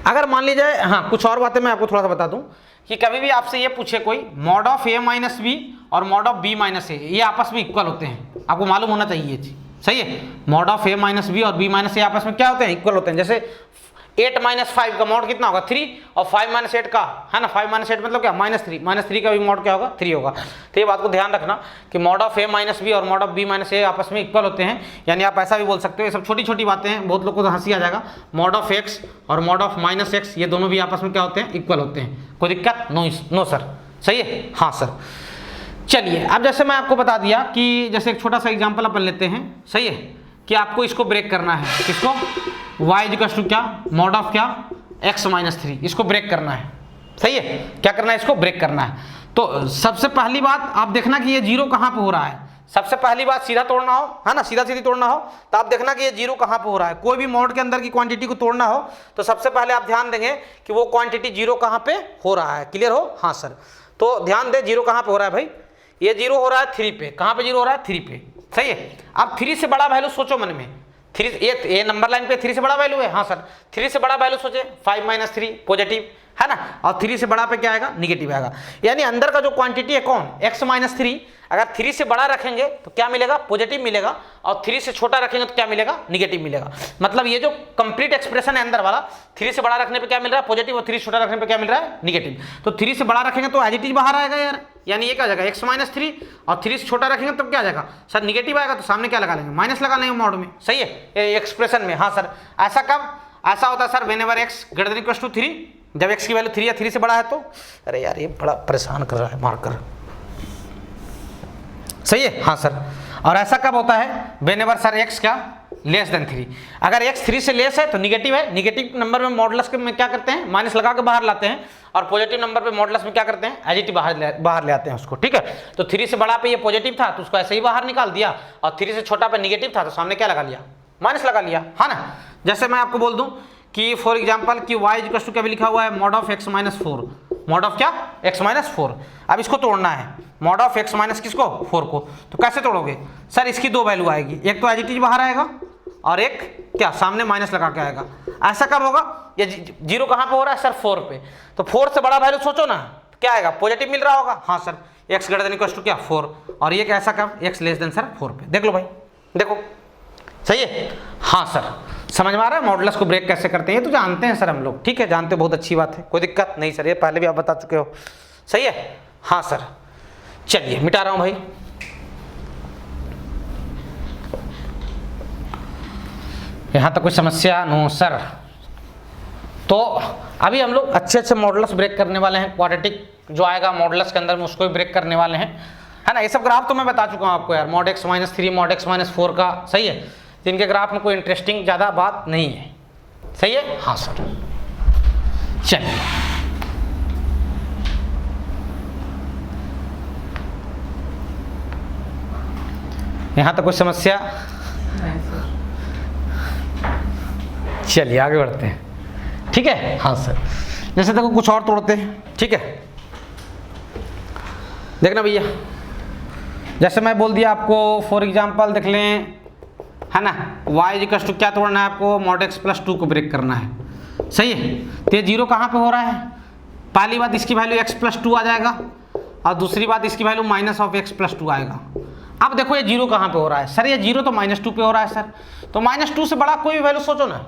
अगर मान लीजिए, हाँ कुछ और बातें मैं आपको थोड़ा सा बता दूं कि कभी भी आपसे ये पूछे कोई, मॉड ऑफ a - b और मॉड ऑफ b - a, ये आपस में इक्वल होते हैं, आपको मालूम होना चाहिए ये चीज। सही है। मॉड ऑफ a - b और b - a आपस में क्या होते हैं, इक्वल होते हैं। जैसे 8 - 5 का मॉड कितना होगा, 3, और 5 - 8 का, है ना, 5 - 8 मतलब क्या, -3, -3 का भी मॉड क्या होगा, 3 होगा। तो ये बात को ध्यान रखना कि मॉड ऑफ a - b और मॉड ऑफ b - a आपस में इक्वल होते हैं। यानी आप ऐसा भी बोल सकते हो, ये सब छोटी छोटी बातें हैं, बहुत लोगों को हंसी आ जाएगा, मॉड ऑफ x और मॉड ऑफ -x, ये दोनों भी आपस में क्या होते हैं, इक्वल होते हैं। कोई दिक्कत, नो सर। सही है, हाँ सर। चलिए, अब जैसे मैं आपको बता दिया कि जैसे एक छोटा सा एग्जाम्पल अपन लेते हैं। सही है, कि आपको इसको ब्रेक करना है, किसको, y = क्या, मॉड ऑफ क्या, x - 3, इसको ब्रेक करना है। सही है, क्या करना है, इसको ब्रेक करना है। तो सबसे पहली बात आप देखना कि ये 0 कहाँ पे हो रहा है। सबसे पहली बात, सीधा तोड़ना हो, है ना, सीधा सीधी तोड़ना हो, तो आप देखना कि ये 0 कहाँ पे हो रहा है। कोई भी मॉड के अंदर की क्वांटिटी को तोड़ना हो तो सबसे पहले आप ध्यान देंगे कि वो क्वांटिटी 0 कहाँ पे हो रहा है। क्लियर हो, हाँ सर। तो ध्यान दे, 0 कहाँ पे हो रहा है भाई, ये 0 हो रहा है 3 पे। कहाँ पे 0 हो रहा है, 3 पे। सही है। अब 3 से बड़ा वैल्यू सोचो मन में, 3, ये नंबर लाइन पे 3 से बड़ा वैल्यू है, हाँ सर। 3 से बड़ा वैल्यू सोचे, 5 - 3 पॉजिटिव, है ना, और 3 से बड़ा पे क्या आएगा, निगेटिव आएगा। यानी अंदर का जो क्वांटिटी है कौन, x माइनस 3, अगर 3 से बड़ा रखेंगे तो क्या मिलेगा, पॉजिटिव मिलेगा, और 3 से छोटा रखेंगे तो क्या मिलेगा, निगेटिव मिलेगा। मतलब ये जो कंप्लीट एक्सप्रेशन है अंदर वाला, 3 से बड़ा रखने पे क्या मिल रहा है, पॉजिटिव, और 3 से छोटा रखने पे क्या मिल रहा है, निगेटिव। तो 3 से बड़ा रखेंगे तो एज इट इज बाहर आएगा यार, यानी ये क्या आ जाएगा x माइनस 3, और 3 से छोटा रखेंगे तो क्या आ जाएगा सर, निगेटिव आएगा, तो सामने क्या लगा लेंगे, माइनस लगा लेंगे मोड में, सही है एक्सप्रेशन में। हाँ सर, ऐसा कब ऐसा होता है sir, whenever x greater than equal to 3, जब x की वैल्यू 3 या 3 से बड़ा है तो। अरे यार ये बड़ा परेशान कर रहा है मार्कर, सही है। हाँ सर, और ऐसा कब होता है, वेन एवर सर x क्या लेस देन 3, अगर x 3 से लेस है तो निगेटिव है, निगेटिव नंबर में मॉडुलस में क्या करते हैं, माइनस लगा के बाहर लाते हैं, और पॉजिटिव नंबर पे मॉडुलस में क्या करते हैं, एज इट इज बाहर ले आते हैं उसको, ठीक है। तो 3 से बड़ा पे ये पॉजिटिव था तो उसको ऐसे ही बाहर निकाल दिया, और 3 से छोटा पे निगेटिव था तो सामने क्या लगा लिया, माइनस लगा लिया, है ना। जैसे मैं आपको बोल दूं कि फॉर एग्जांपल कि y इक्वल टू क्या भी लिखा हुआ है, mod of x minus 4, mod of क्या, x माइनस 4। अब इसको तोड़ना है, मॉड ऑफ x माइनस किसको, 4 को। तो कैसे तोड़ोगे सर, इसकी दो वैल्यू आएगी, एक तो एज इट इज बाहर आएगा, और एक क्या सामने माइनस लगा के आएगा। ऐसा कब होगा, ये जीरो कहाँ पे हो रहा है सर, 4 पे, तो 4 से बड़ा वैल्यू सोचो ना, क्या आएगा, पॉजिटिव मिल रहा होगा। हाँ sir, x greater than equal to क्या 4, और ये कैसा कब, x लेस देन सर 4 पे। देख लो भाई, देखो सही है। हाँ सर, समझ में आ रहा है मॉडुलस को ब्रेक कैसे करते हैं, ये तो जानते हैं सर हम लोग, ठीक है, जानते हो, बहुत अच्छी बात है, कोई दिक्कत नहीं सर, ये पहले भी आप बता चुके हो, सही है। हाँ सर, चलिए मिटा रहा हूं भाई। यहां तक कोई समस्या, नो सर। तो अभी हम लोग अच्छे अच्छे मॉडुलस ब्रेक करने वाले हैं, क्वाड्रेटिक जो आएगा मॉडुलस के अंदर में उसको भी ब्रेक करने वाले हैं, है ना। ये सब ग्राफ तो मैं बता चुका हूं आपको यार, mod x minus 3, mod x minus 4 का, सही है। जिनके ग्राफ में कोई इंटरेस्टिंग ज़्यादा बात नहीं है, सही है। हाँ सर, चलिए यहाँ तक कोई समस्या, चलिए आगे बढ़ते हैं, ठीक है। हाँ सर, जैसे देखो कुछ और तोड़ते हैं, ठीक है। देखना भैया, जैसे मैं बोल दिया आपको फॉर एग्जांपल देख लें, है ना, y इक्वल टू क्या तोड़ना है आपको, मॉड x प्लस 2 को ब्रेक करना है, सही है। तो ये जीरो कहाँ पे हो रहा है, पहली बात इसकी वैल्यू x प्लस 2 आ जाएगा, और दूसरी बात इसकी value minus of x plus 2 आएगा। अब देखो ये जीरो कहाँ पे हो रहा है सर, ये जीरो तो माइनस 2 पे हो रहा है सर, तो माइनस 2 से बड़ा कोई भी वैल्यू सोचो ना,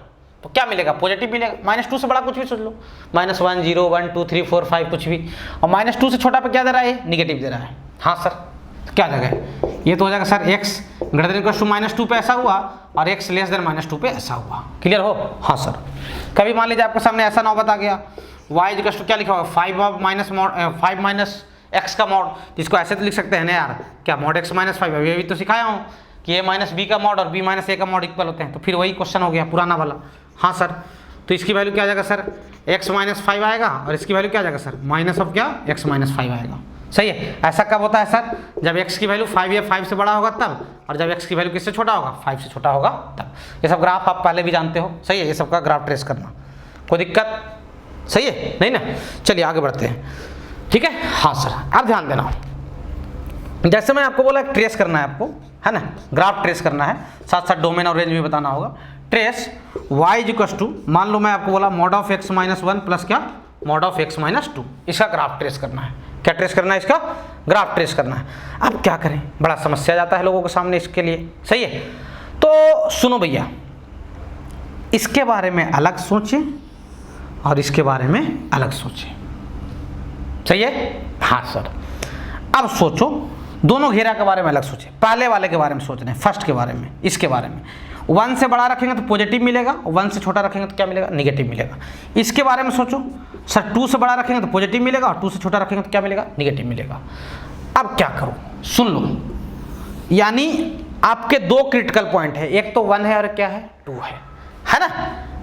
तो क्या मिलेगा, पॉजिटिव मिलेगा। माइनस 2 से बड़ा कुछ भी सोच लो, -1, 0, 1, 2, 3, 4, 5 कुछ भी, और माइनस 2 से छोटा पे क्या दे रहा है, निगेटिव दे रहा है। हाँ सर, तो क्या जगह है, ये तो हो जाएगा sir x greater than equal to -2 पे ऐसा हुआ, और x लेस देन -2 पे ऐसा हुआ। क्लियर हो। हाँ सर, कभी मान लीजिए आपके सामने ऐसा नौबत आ गया, y इक्वल टू क्या लिखा हुआ, 5 माइनस x का मॉड, जिसको ऐसे तो लिख सकते हैं ना यार, क्या मॉड x माइनस 5, ये भी तो सिखाया हूँ कि a माइनस b का मॉड और b माइनस a का मॉड इक्वल होते हैं, तो फिर वही क्वेश्चन हो गया पुराना वाला। हाँ सर, तो इसकी वैल्यू क्या आ जाएगा सर, x माइनस 5 आएगा, और इसकी वैल्यू क्या आ जाएगा सर, माइनस ऑफ क्या, x माइनस 5 आएगा, सही है। ऐसा कब होता है सर, जब x की वैल्यू 5 या 5 से बड़ा होगा तब, और जब x की वैल्यू किससे छोटा होगा, 5 से छोटा होगा तब। ये सब ग्राफ आप पहले भी जानते हो, सही है, ये सब का ग्राफ ट्रेस करना, कोई दिक्कत, सही है नहीं ना। चलिए आगे बढ़ते हैं, ठीक है। हाँ सर, अब ध्यान देना, जैसे मैं आपको बोला ट्रेस करना है आपको, है ना, ग्राफ ट्रेस करना है, साथ साथ डोमेन और रेंज भी बताना होगा। ट्रेस y इक्वल टू, मान लो मैं आपको बोला mod of x minus 1 plus क्या, मॉड ऑफ x माइनस 2, इसका ग्राफ ट्रेस करना है। क्या ट्रेस करना है, इसका ग्राफ ट्रेस करना है। अब क्या करें, बड़ा समस्या जाता है लोगों के सामने इसके लिए, सही है। तो सुनो भैया, इसके बारे में अलग सोचें और इसके बारे में अलग सोचें, सही है। हाँ सर, अब सोचो, दोनों घेरा के बारे में अलग सोचें, पहले वाले के बारे में सोच रहे हैं, फर्स्ट के बारे में, इसके बारे में। 1 से बड़ा रखेंगे तो पॉजिटिव मिलेगा, 1 से छोटा रखेंगे तो क्या मिलेगा, निगेटिव मिलेगा। इसके बारे में सोचो सर, 2 से बड़ा रखेंगे तो पॉजिटिव मिलेगा, और 2 से छोटा रखेंगे तो क्या मिलेगा, निगेटिव मिलेगा। अब क्या करो, सुन लो, यानी आपके दो क्रिटिकल पॉइंट है, एक तो 1 है और क्या है, 2 है ना।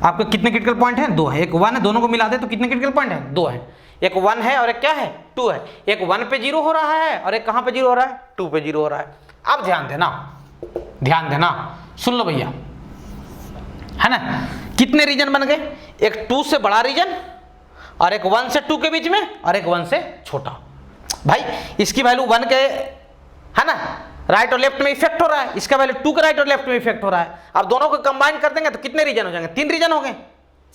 आपके कितने क्रिटिकल पॉइंट हैं, 2 है, एक 1 है, दोनों को मिला दे तो कितने क्रिटिकल पॉइंट है, 2 है। एक 1 है और एक क्या है, 2 है। एक 1 पे 0 हो रहा है और एक कहाँ पे 0 हो रहा है, 2 पे 0 हो रहा है। अब ध्यान देना, ध्यान देना, सुन लो भैया, है ना। कितने रीजन बन गए, एक 2 से बड़ा रीजन, और एक 1 से 2 के बीच में, और एक 1 से छोटा। भाई इसकी वैल्यू 1 के, है ना, राइट और लेफ्ट में इफेक्ट हो रहा है, इसका वैल्यू 2 के राइट और लेफ्ट में इफेक्ट हो रहा है। अब दोनों को कंबाइन कर देंगे तो कितने रीजन हो जाएंगे, 3 रीजन हो गए,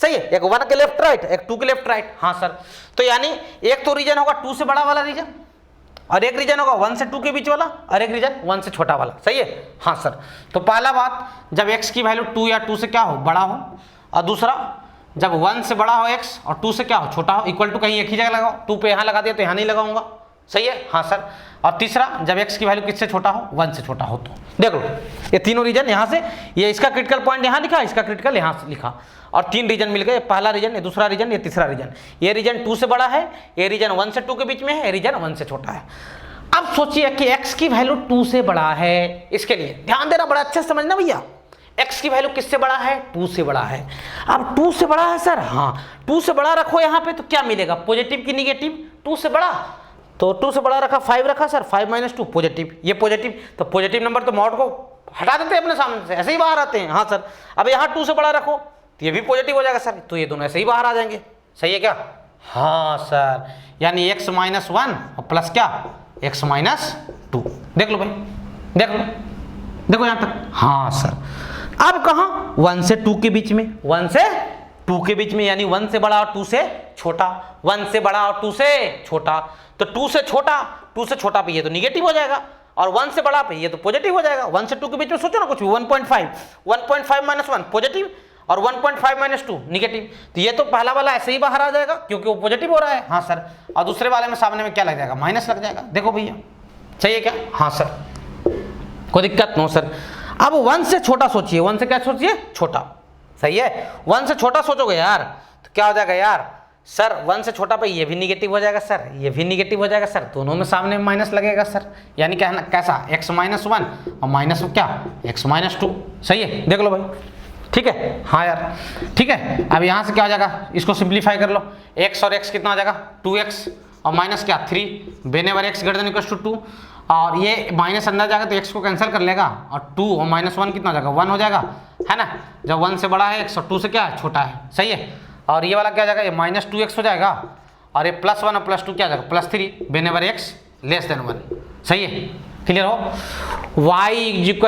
सही है, एक 1 के लेफ्ट राइट, एक 2 के लेफ्ट राइट। हाँ सर, तो यानी एक तो रीजन होगा 2 से बड़ा वाला रीजन, और एक रीजन होगा 1 से 2 के बीच वाला, और एक रीजन 1 से छोटा वाला। सही है। हाँ सर, तो पहला बात, जब x की वैल्यू 2 या 2 से क्या हो, बड़ा हो, और दूसरा जब 1 से बड़ा हो x और 2 से क्या हो, छोटा हो, इक्वल टू कहीं एक ही जगह लगाओ, 2 पे यहाँ लगा दिया तो यहाँ नहीं लगाऊंगा। सही है। हाँ सर, और तीसरा जब x की वैल्यू किससे छोटा हो, 1 से छोटा हो। तो देख लो ये तीनों रीजन यहाँ से, ये इसका क्रिटिकल पॉइंट यहाँ लिखा, इसका क्रिटिकल यहाँ से लिखा, और 3 रीजन मिल गए, पहला रीजन, ये दूसरा रीजन, ये तीसरा रीजन। ये रीजन 2 से बड़ा है, ये रीजन 1 से 2 के बीच में है, ये रीजन 1 से छोटा है। अब सोचिए कि x की वैल्यू 2 से बड़ा है, इसके लिए ध्यान देना, बड़ा अच्छे से समझना भैया। x की वैल्यू किससे बड़ा है, 2 से बड़ा है। अब 2 से बड़ा है सर, हाँ 2 से बड़ा रखो यहाँ पे, तो क्या मिलेगा, पॉजिटिव की निगेटिव, 2 से बड़ा, तो 2 से बड़ा रखा, 5 रखा सर, 5 - 2 पॉजिटिव, ये पॉजिटिव, तो पॉजिटिव नंबर तो मॉड को हटा देते हैं अपने सामने से, ऐसे ही बाहर आते हैं। हाँ सर, अब यहाँ 2 से बड़ा रखो तो ये भी पॉजिटिव हो जाएगा सर, तो ये दोनों ऐसे ही बाहर आ जाएंगे। सही है क्या। हाँ सर, यानी x - 1 और प्लस क्या, x - 2। देख लो भाई, देख लो, देखो यहाँ तक। हाँ सर, अब कहाँ, 1 से 2 के बीच में, 1 से 2 के बीच में, यानी 1 से बड़ा और 2 से छोटा, 1 से बड़ा और 2 से छोटा, तो 2 से छोटा पे ये तो निगेटिव हो जाएगा, और 1 से बड़ा पे ये तो पॉजिटिव हो जाएगा। 1 से 2 के बीच में सोचो ना कुछ भी, 1.5 - 1 पॉजिटिव, और 1.5 - 2 निगेटिव, तो ये तो पहला वाला ऐसे ही बाहर आ जाएगा क्योंकि वो पॉजिटिव हो रहा है। हाँ सर, और दूसरे वाले में सामने में क्या लग जाएगा, माइनस लग जाएगा। देखो भैया, सही है क्या। हाँ सर, कोई दिक्कत नो सर। अब 1 से छोटा सोचिए, 1 से क्या सोचिए, छोटा। सही है, 1 से छोटा सोचोगे यार तो क्या हो जाएगा यार सर, 1 से छोटा पे ये भी निगेटिव हो जाएगा सर, ये भी निगेटिव हो जाएगा सर, दोनों में सामने में माइनस लगेगा सर, यानी क्या है ना, कैसा, x - 1 और माइनस क्या, x - 2। सही है, देख लो भाई, ठीक है। हाँ यार, ठीक है। अब यहाँ से क्या हो जाएगा, इसको सिंप्लीफाई कर लो, x और x कितना हो जाएगा, 2x, और माइनस क्या, 3, वेनेवर x > 2, और ये माइनस अंदर जाएगा तो x को कैंसिल कर लेगा, और 2 और -1 कितना हो जाएगा, 1 हो जाएगा, है ना। जब 1 से बड़ा है x और 2 से क्या है, छोटा है। सही है, और ये वाला क्या जाएगा, ये -2x हो जाएगा, और ये +1 और +2 क्या जाएगा, +3, वेनेवर x < 1। सही है, क्लियर हो। y =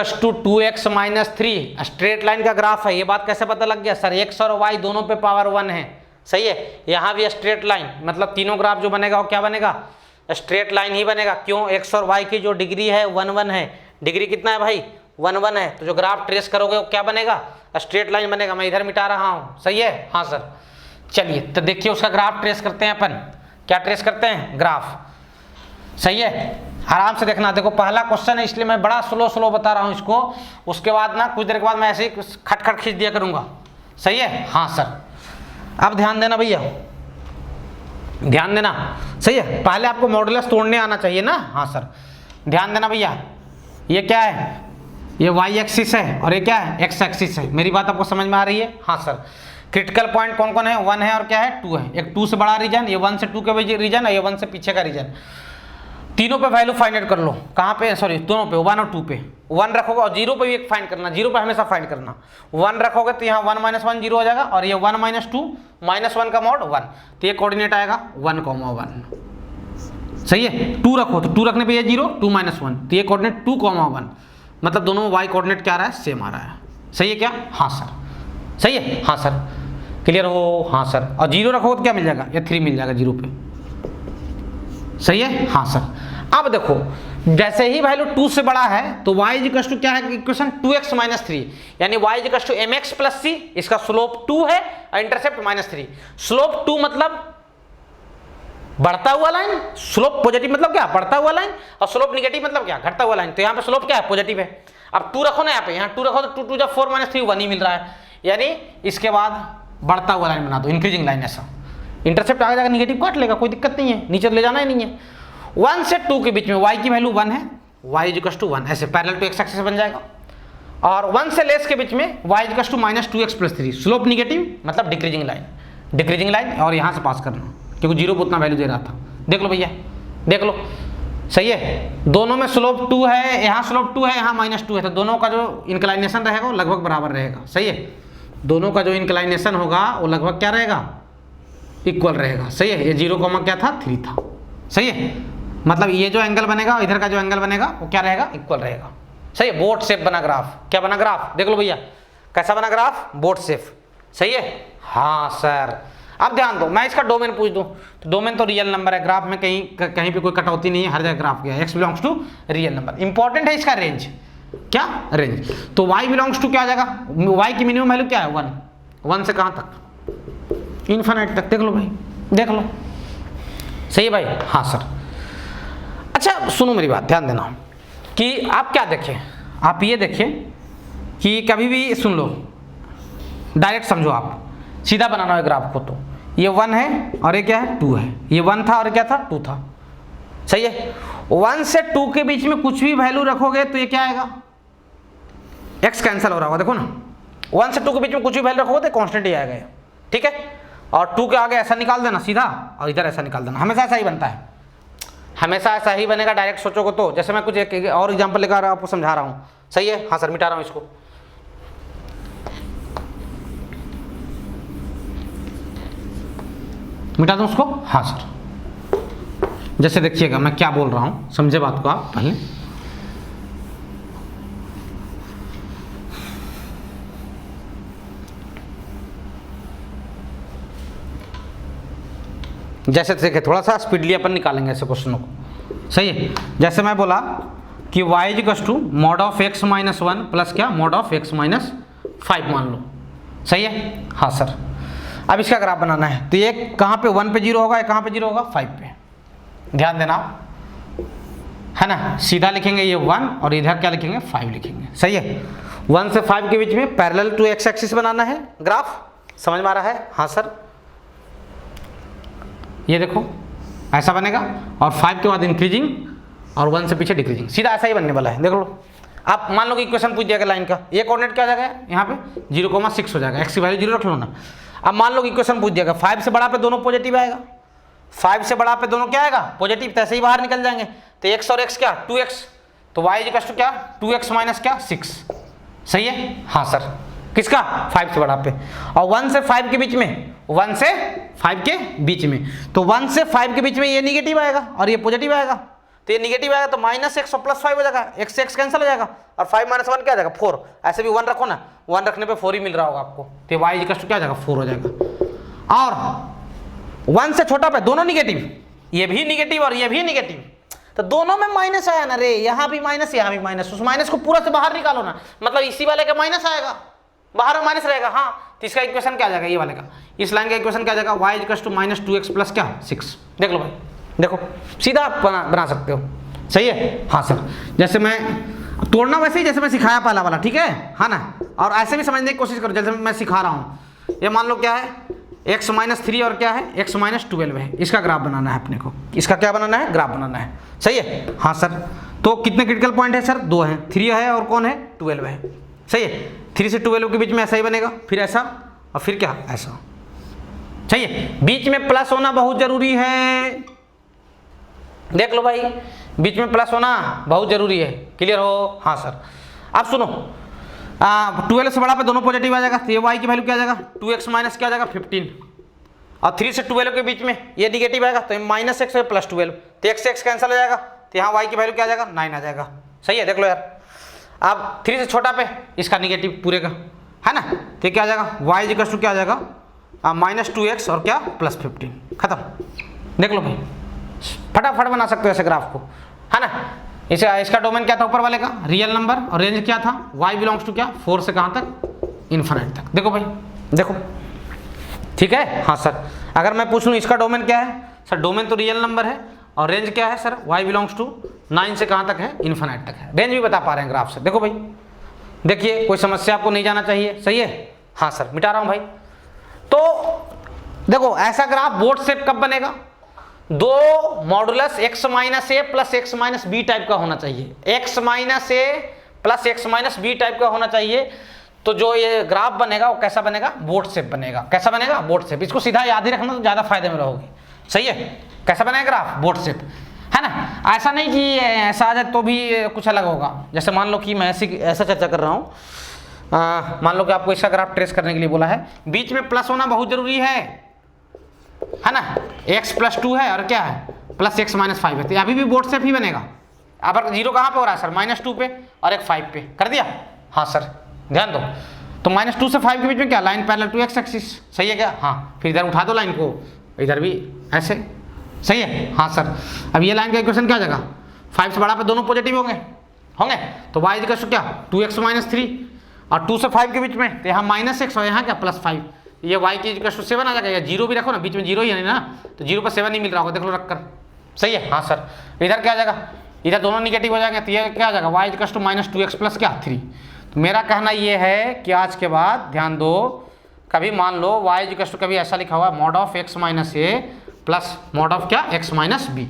2x - 3 स्ट्रेट लाइन का ग्राफ है, ये बात कैसे पता लग गया सर, x और y दोनों पे पावर 1 है। सही है, यहाँ भी स्ट्रेट लाइन, मतलब तीनों ग्राफ जो बनेगा वो क्या बनेगा, स्ट्रेट लाइन ही बनेगा। क्यों, x और y की जो डिग्री है 1 1 है, डिग्री कितना है भाई, 1 1 है, तो जो ग्राफ ट्रेस करोगे वो क्या बनेगा, स्ट्रेट लाइन बनेगा। मैं इधर मिटा रहा हूँ। सही है। हाँ सर, चलिए तो देखिए उसका ग्राफ ट्रेस करते हैं अपन, क्या ट्रेस करते हैं, ग्राफ। सही है, आराम से देखना। देखो पहला क्वेश्चन है इसलिए मैं बड़ा स्लो बता रहा हूँ इसको, उसके बाद ना कुछ देर के बाद मैं ऐसे ही खट खींच दिया करूँगा। सही है। हाँ सर, अब ध्यान देना भैया, ध्यान देना। सही है, पहले आपको मॉडुलस तोड़ने आना चाहिए ना। हाँ सर, ध्यान देना भैया, ये क्या है, ये y एक्सिस है और ये क्या है, x एक्सिस है। मेरी बात आपको समझ में आ रही है। हाँ सर, क्रिटिकल पॉइंट कौन कौन है, 1 है और क्या है, 2 है। एक 2 से बड़ा रीजन, ये 1 से 2 के रीजन है, ये 1 से पीछे का रीजन। तीनों पे वैल्यू फाइंड आउट कर लो। कहाँ पे, सॉरी दोनों पे, 1 और 2 पे। 1 रखोगे और 0 पे भी एक फाइंड करना, 0 पे हमेशा फाइंड करना। 1 रखोगे तो यहाँ 1 - 1 0 हो जाएगा, और ये 1 - 2 -1 का मॉड 1, तो ये कोऑर्डिनेट आएगा 1, 1। सही है, 2 रखो तो 2 रखने पे ये 0, 2 - 1, तो ये कोऑर्डिनेट 2, 1, मतलब दोनों y कोऑर्डिनेट क्या आ रहा है, सेम आ रहा है। सही है क्या। हाँ सर, सही है। हाँ सर, क्लियर हो। हाँ सर, और 0 रखोगे तो क्या मिल जाएगा, ये 3 मिल जाएगा 0 पे। सही है। हाँ सर, अब देखो जैसे ही वैल्यू 2 से बड़ा है तो y = क्या है इक्वेशन, 2x - 3, यानी y = mx + c, इसका स्लोप 2 है और इंटरसेप्ट -3। स्लोप 2 मतलब बढ़ता हुआ लाइन, स्लोप पॉजिटिव मतलब क्या, बढ़ता हुआ लाइन, और स्लोप निगेटिव मतलब क्या, घटता हुआ लाइन। तो यहाँ पे स्लोप क्या है, पॉजिटिव है। अब 2 रखो ना यहाँ पे, यहाँ 2 रखो तो 2 2 4 - 3 1 ही मिल रहा है, यानी इसके बाद बढ़ता हुआ लाइन बना दो, इंक्रीजिंग लाइन। ऐसा इंटरसेप्ट आगे जाकर निगेटिव काट लेगा, कोई दिक्कत नहीं है, नीचे ले जाना ही नहीं है। 1 से 2 के बीच में y की वैल्यू 1 है, y = 1, ऐसे पैरेलल टू x एक्सिस बन जाएगा। और 1 से लेस के बीच में y = -2x + 3, स्लोप निगेटिव मतलब डिक्रीजिंग लाइन, और यहाँ से पास करना क्योंकि 0 को उतना वैल्यू दे रहा था। देख लो भैया, देख लो। सही है, दोनों में स्लोप 2 है, यहाँ स्लोप 2 है, यहाँ -2 है, तो दोनों का जो इंक्लाइनेशन रहेगा वो लगभग बराबर रहेगा। सही है, दोनों का जो इंक्लाइनेशन होगा वो लगभग क्या रहेगा, इक्वल रहेगा। सही है, ये 0, क्या था, 3 था। सही है, मतलब ये जो एंगल बनेगा और इधर का जो एंगल बनेगा वो क्या रहेगा, इक्वल रहेगा। सही है, बोट शेप बना ग्राफ। क्या बना ग्राफ, देख लो भैया कैसा बना ग्राफ, बोट शेप। सही है। हाँ सर, अब ध्यान दो, मैं इसका डोमेन पूछ दूं तो डोमेन तो रियल नंबर है, ग्राफ में कहीं कहीं पे कोई कटौती नहीं है, हर जगह ग्राफ क्या है, x belongs to real number. Important है इसका रेंज, क्या रेंज, तो y बिलोंग्स टू क्या आ जाएगा, y की मिनिमम वैल्यू क्या है 1, 1 से कहाँ तक, इन्फिनिट तक। देख लो भाई, देख लो, सही है भाई, हाँ सर। अच्छा सुनो मेरी बात, ध्यान देना कि आप क्या देखें, आप ये देखें कि कभी भी सुन लो, डायरेक्ट समझो, आप सीधा बनाना है ग्राफ को, तो ये 1 है और ये क्या है 2 है, ये 1 था और क्या था 2 था, सही है। 1 से 2 के बीच में कुछ भी वैल्यू रखोगे तो ये क्या आएगा, x कैंसिल हो रहा होगा, देखो ना 1 से 2 के बीच में कुछ भी वैल्यू रखोगे तो कांस्टेंट ही आएगा ये, ठीक है। और 2 के आगे ऐसा निकाल देना सीधा और इधर ऐसा निकाल देना, हमेशा ऐसा ही बनता है, हमेशा ऐसा ही बनेगा। डायरेक्ट सोचोगे तो, जैसे मैं कुछ एक और एग्जाम्पल लेकर आपको समझा रहा हूँ, सही है, हाँ सर, मिटा रहा हूँ इसको, मिटा दूं उसको, हाँ सर। जैसे देखिएगा मैं क्या बोल रहा हूं, समझे बात को आप पहले, जैसे देखे थोड़ा सा स्पीडली अपन निकालेंगे ऐसे क्वेश्चनों को, सही है। जैसे मैं बोला कि y equals to mod of x minus 1 plus क्या मॉड ऑफ x माइनस 5 मान लो, सही है, हाँ सर। अब इसका ग्राफ बनाना है, तो ये कहाँ पे 1 पे 0 होगा, कहाँ पे 0 होगा 5 पे, ध्यान देना है ना। सीधा लिखेंगे ये 1 और इधर क्या लिखेंगे 5 लिखेंगे, सही है। 1 से 5 के बीच में पैरेलल टू x एक्सिस बनाना है ग्राफ, समझ में आ रहा है, हाँ सर। ये देखो ऐसा बनेगा और 5 के बाद इंक्रीजिंग और 1 से पीछे डिक्रीजिंग, सीधा ऐसा ही बनने वाला है, देख लो। आप मान लो कि इक्वेशन पूछ दिया लाइन का, ये कोऑर्डिनेट क्या आ जाएगा यहाँ पे 0,6 हो जाएगा, x की वैल्यू 0 रख लो ना। अब मान लो कि इक्वेशन पूछ दिया 5 से बड़ा पे दोनों पॉजिटिव आएगा, 5 से बड़ा पे दोनों क्या आएगा पॉजिटिव, तो ऐसे ही बाहर निकल जाएंगे, तो x और x क्या 2x, तो y इक्वल टू क्या 2x माइनस क्या 6, सही है, हाँ सर। किसका 5 से बड़ा पे, और 1 से 5 के बीच में, 1 से 5 के बीच में, तो 1 से 5 के बीच में ये निगेटिव आएगा और ये पॉजिटिव आएगा, तो ये निगेटिव आएगा तो -x और +5 हो जाएगा, x से x कैंसिल हो जाएगा और 5 - 1 क्या आ जाएगा 4, ऐसे भी 1 रखो ना, 1 रखने पे 4 ही मिल रहा होगा आपको, तो y इक्वल टू क्या आ जाएगा 4 हो जाएगा। और 1 से छोटा पे दोनों निगेटिव, ये भी निगेटिव और ये भी निगेटिव, तो दोनों में माइनस आया ना रे, यहाँ भी माइनस यहाँ भी माइनस, उस माइनस को पूरा से बाहर निकालो ना, मतलब इसी वाले का माइनस आएगा, बाहर में माइनस रहेगा, हाँ। तो इसका इक्वेशन क्या आ जाएगा, ये वाले का, इस लाइन का इक्वेशन क्या आ जाएगा y equal to -2x plus क्या 6, देख लो भाई, देखो सीधा आप बना सकते हो, सही है, हाँ सर। जैसे मैं तोड़ना वैसे ही जैसे मैं सिखाया पहला वाला, ठीक है, हाँ ना। और ऐसे भी समझने की कोशिश करो जैसे मैं सिखा रहा हूँ, ये मान लो क्या है x -3 और क्या है x -12 है, इसका ग्राफ बनाना है अपने को, इसका क्या बनाना है ग्राफ बनाना है, सही है, हाँ सर। तो कितने क्रिटिकल पॉइंट है सर, 2 हैं, 3 है और कौन है 12 है, सही है। 3 से 12 के बीच में ऐसा ही बनेगा, फिर ऐसा और फिर क्या ऐसा, सही है। बीच में प्लस होना बहुत जरूरी है, देख लो भाई, बीच में प्लस होना बहुत जरूरी है, क्लियर हो, हाँ सर। अब सुनो 12 से बड़ा पे दोनों पॉजिटिव आ जाएगा, तो ये y की वैल्यू क्या आ जाएगा 2x माइनस क्या आ जाएगा 15, और 3 से 12 के बीच में ये निगेटिव आएगा तो -x और +12, तो x से x कैंसिल हो जाएगा, तो यहाँ y की वैल्यू क्या आ जाएगा 9 आ जाएगा, सही है, देख लो यार। अब 3 से छोटा पे इसका निगेटिव पूरे का है ना, तो क्या आ जाएगा y इक्वल टू क्या आ जाएगा -2x और क्या +15, खत्म, देख लो भाई, फटाफट बना सकते हो ऐसे ग्राफ को, है ना। इसका डोमेन क्या था ऊपर वाले का रियल नंबर, और रेंज क्या था y बिलोंग्स टू क्या 4 से कहाँ तक इन्फिनिट तक, देखो भाई देखो, ठीक है, हाँ सर। अगर मैं पूछ लूँ इसका डोमेन क्या है सर, डोमेन तो रियल नंबर है और रेंज क्या है सर y बिलोंग्स टू 9 से कहाँ तक है इन्फिनिट तक है, रेंज भी बता पा रहे हैं ग्राफ से, देखो भाई, देखिए कोई समस्या आपको नहीं जाना चाहिए, सही है, हाँ सर। मिटा रहा हूँ भाई, तो देखो ऐसा ग्राफ बोर्ड शेप कब बनेगा, 2 modulus x - a plus x - b type का होना चाहिए, x - a plus x - b type का होना चाहिए, तो जो ये ग्राफ बनेगा वो कैसा बनेगा बोर्ड शेप बनेगा, कैसा बनेगा बोर्ड शेप, इसको सीधा याद ही रखना तो ज़्यादा फायदे में रहोगे, सही है। कैसा बनेगा ग्राफ बोर्ड शेप, है ना। ऐसा नहीं कि ऐसा आ जाए तो भी कुछ अलग होगा, जैसे मान लो कि मैं ऐसा चर्चा कर रहा हूँ, मान लो कि आपको इसका ग्राफ ट्रेस करने के लिए बोला है, बीच में प्लस होना बहुत जरूरी है ना, x + 2 है और क्या है +x - 5 है, तो अभी भी बोर्ड शेप ही बनेगा। अब 0 कहाँ पे हो रहा है सर -2 पे और एक 5 पे कर दिया, हाँ सर ध्यान दो। तो -2 से 5 के बीच में क्या, line parallel to x axis, सही है क्या? हाँ, फिर इधर उठा दो लाइन को, इधर भी ऐसे, सही है? हाँ सर। अब ये लाइन का इक्वेशन क्या आ जाएगा, 5 से बड़ा पे दोनों पॉजिटिव होंगे तो y इक्वल टू क्या, 2x - 3, और 2 से 5 के बीच में तो यहाँ -x और यहाँ क्या +5, ये y की इक्वल टू 7 आ जाएगा। या 0 भी रखो ना, बीच में 0 ही है ना, तो 0 पर 7 नहीं मिल रहा होगा, देख लो रख कर, सही है? हाँ सर। इधर क्या आ जाएगा, इधर दोनों निगेटिव हो जाएंगे, तो ये क्या आ जाएगा, y equal to -2x plus क्या 3। तो मेरा कहना ये है कि आज के बाद ध्यान दो, कभी मान लो y इक्वल टू कभी ऐसा लिखा हुआ mod of x - a plus mod of क्या x - b,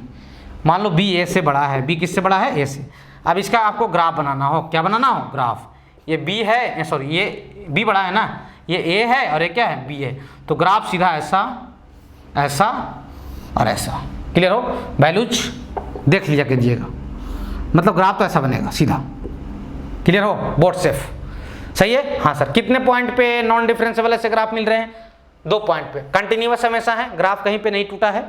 मान लो b a से बड़ा है, b किससे बड़ा है, a से। अब इसका आपको ग्राफ बनाना हो, क्या बनाना हो, ग्राफ। ये b है, सॉरी ये b बड़ा है ना, ये a है और ये क्या है, b है, तो ग्राफ सीधा ऐसा ऐसा और ऐसा, क्लियर हो? वैल्यूज देख लिया कीजिएगा, मतलब ग्राफ तो ऐसा बनेगा सीधा, क्लियर हो? बोर्ड सेफ, सही है? हाँ सर। कितने पॉइंट पे नॉन डिफरेंशिएबल ऐसे ग्राफ मिल रहे हैं, 2 पॉइंट पे। कंटिन्यूअस हमेशा है, ग्राफ कहीं पे नहीं टूटा है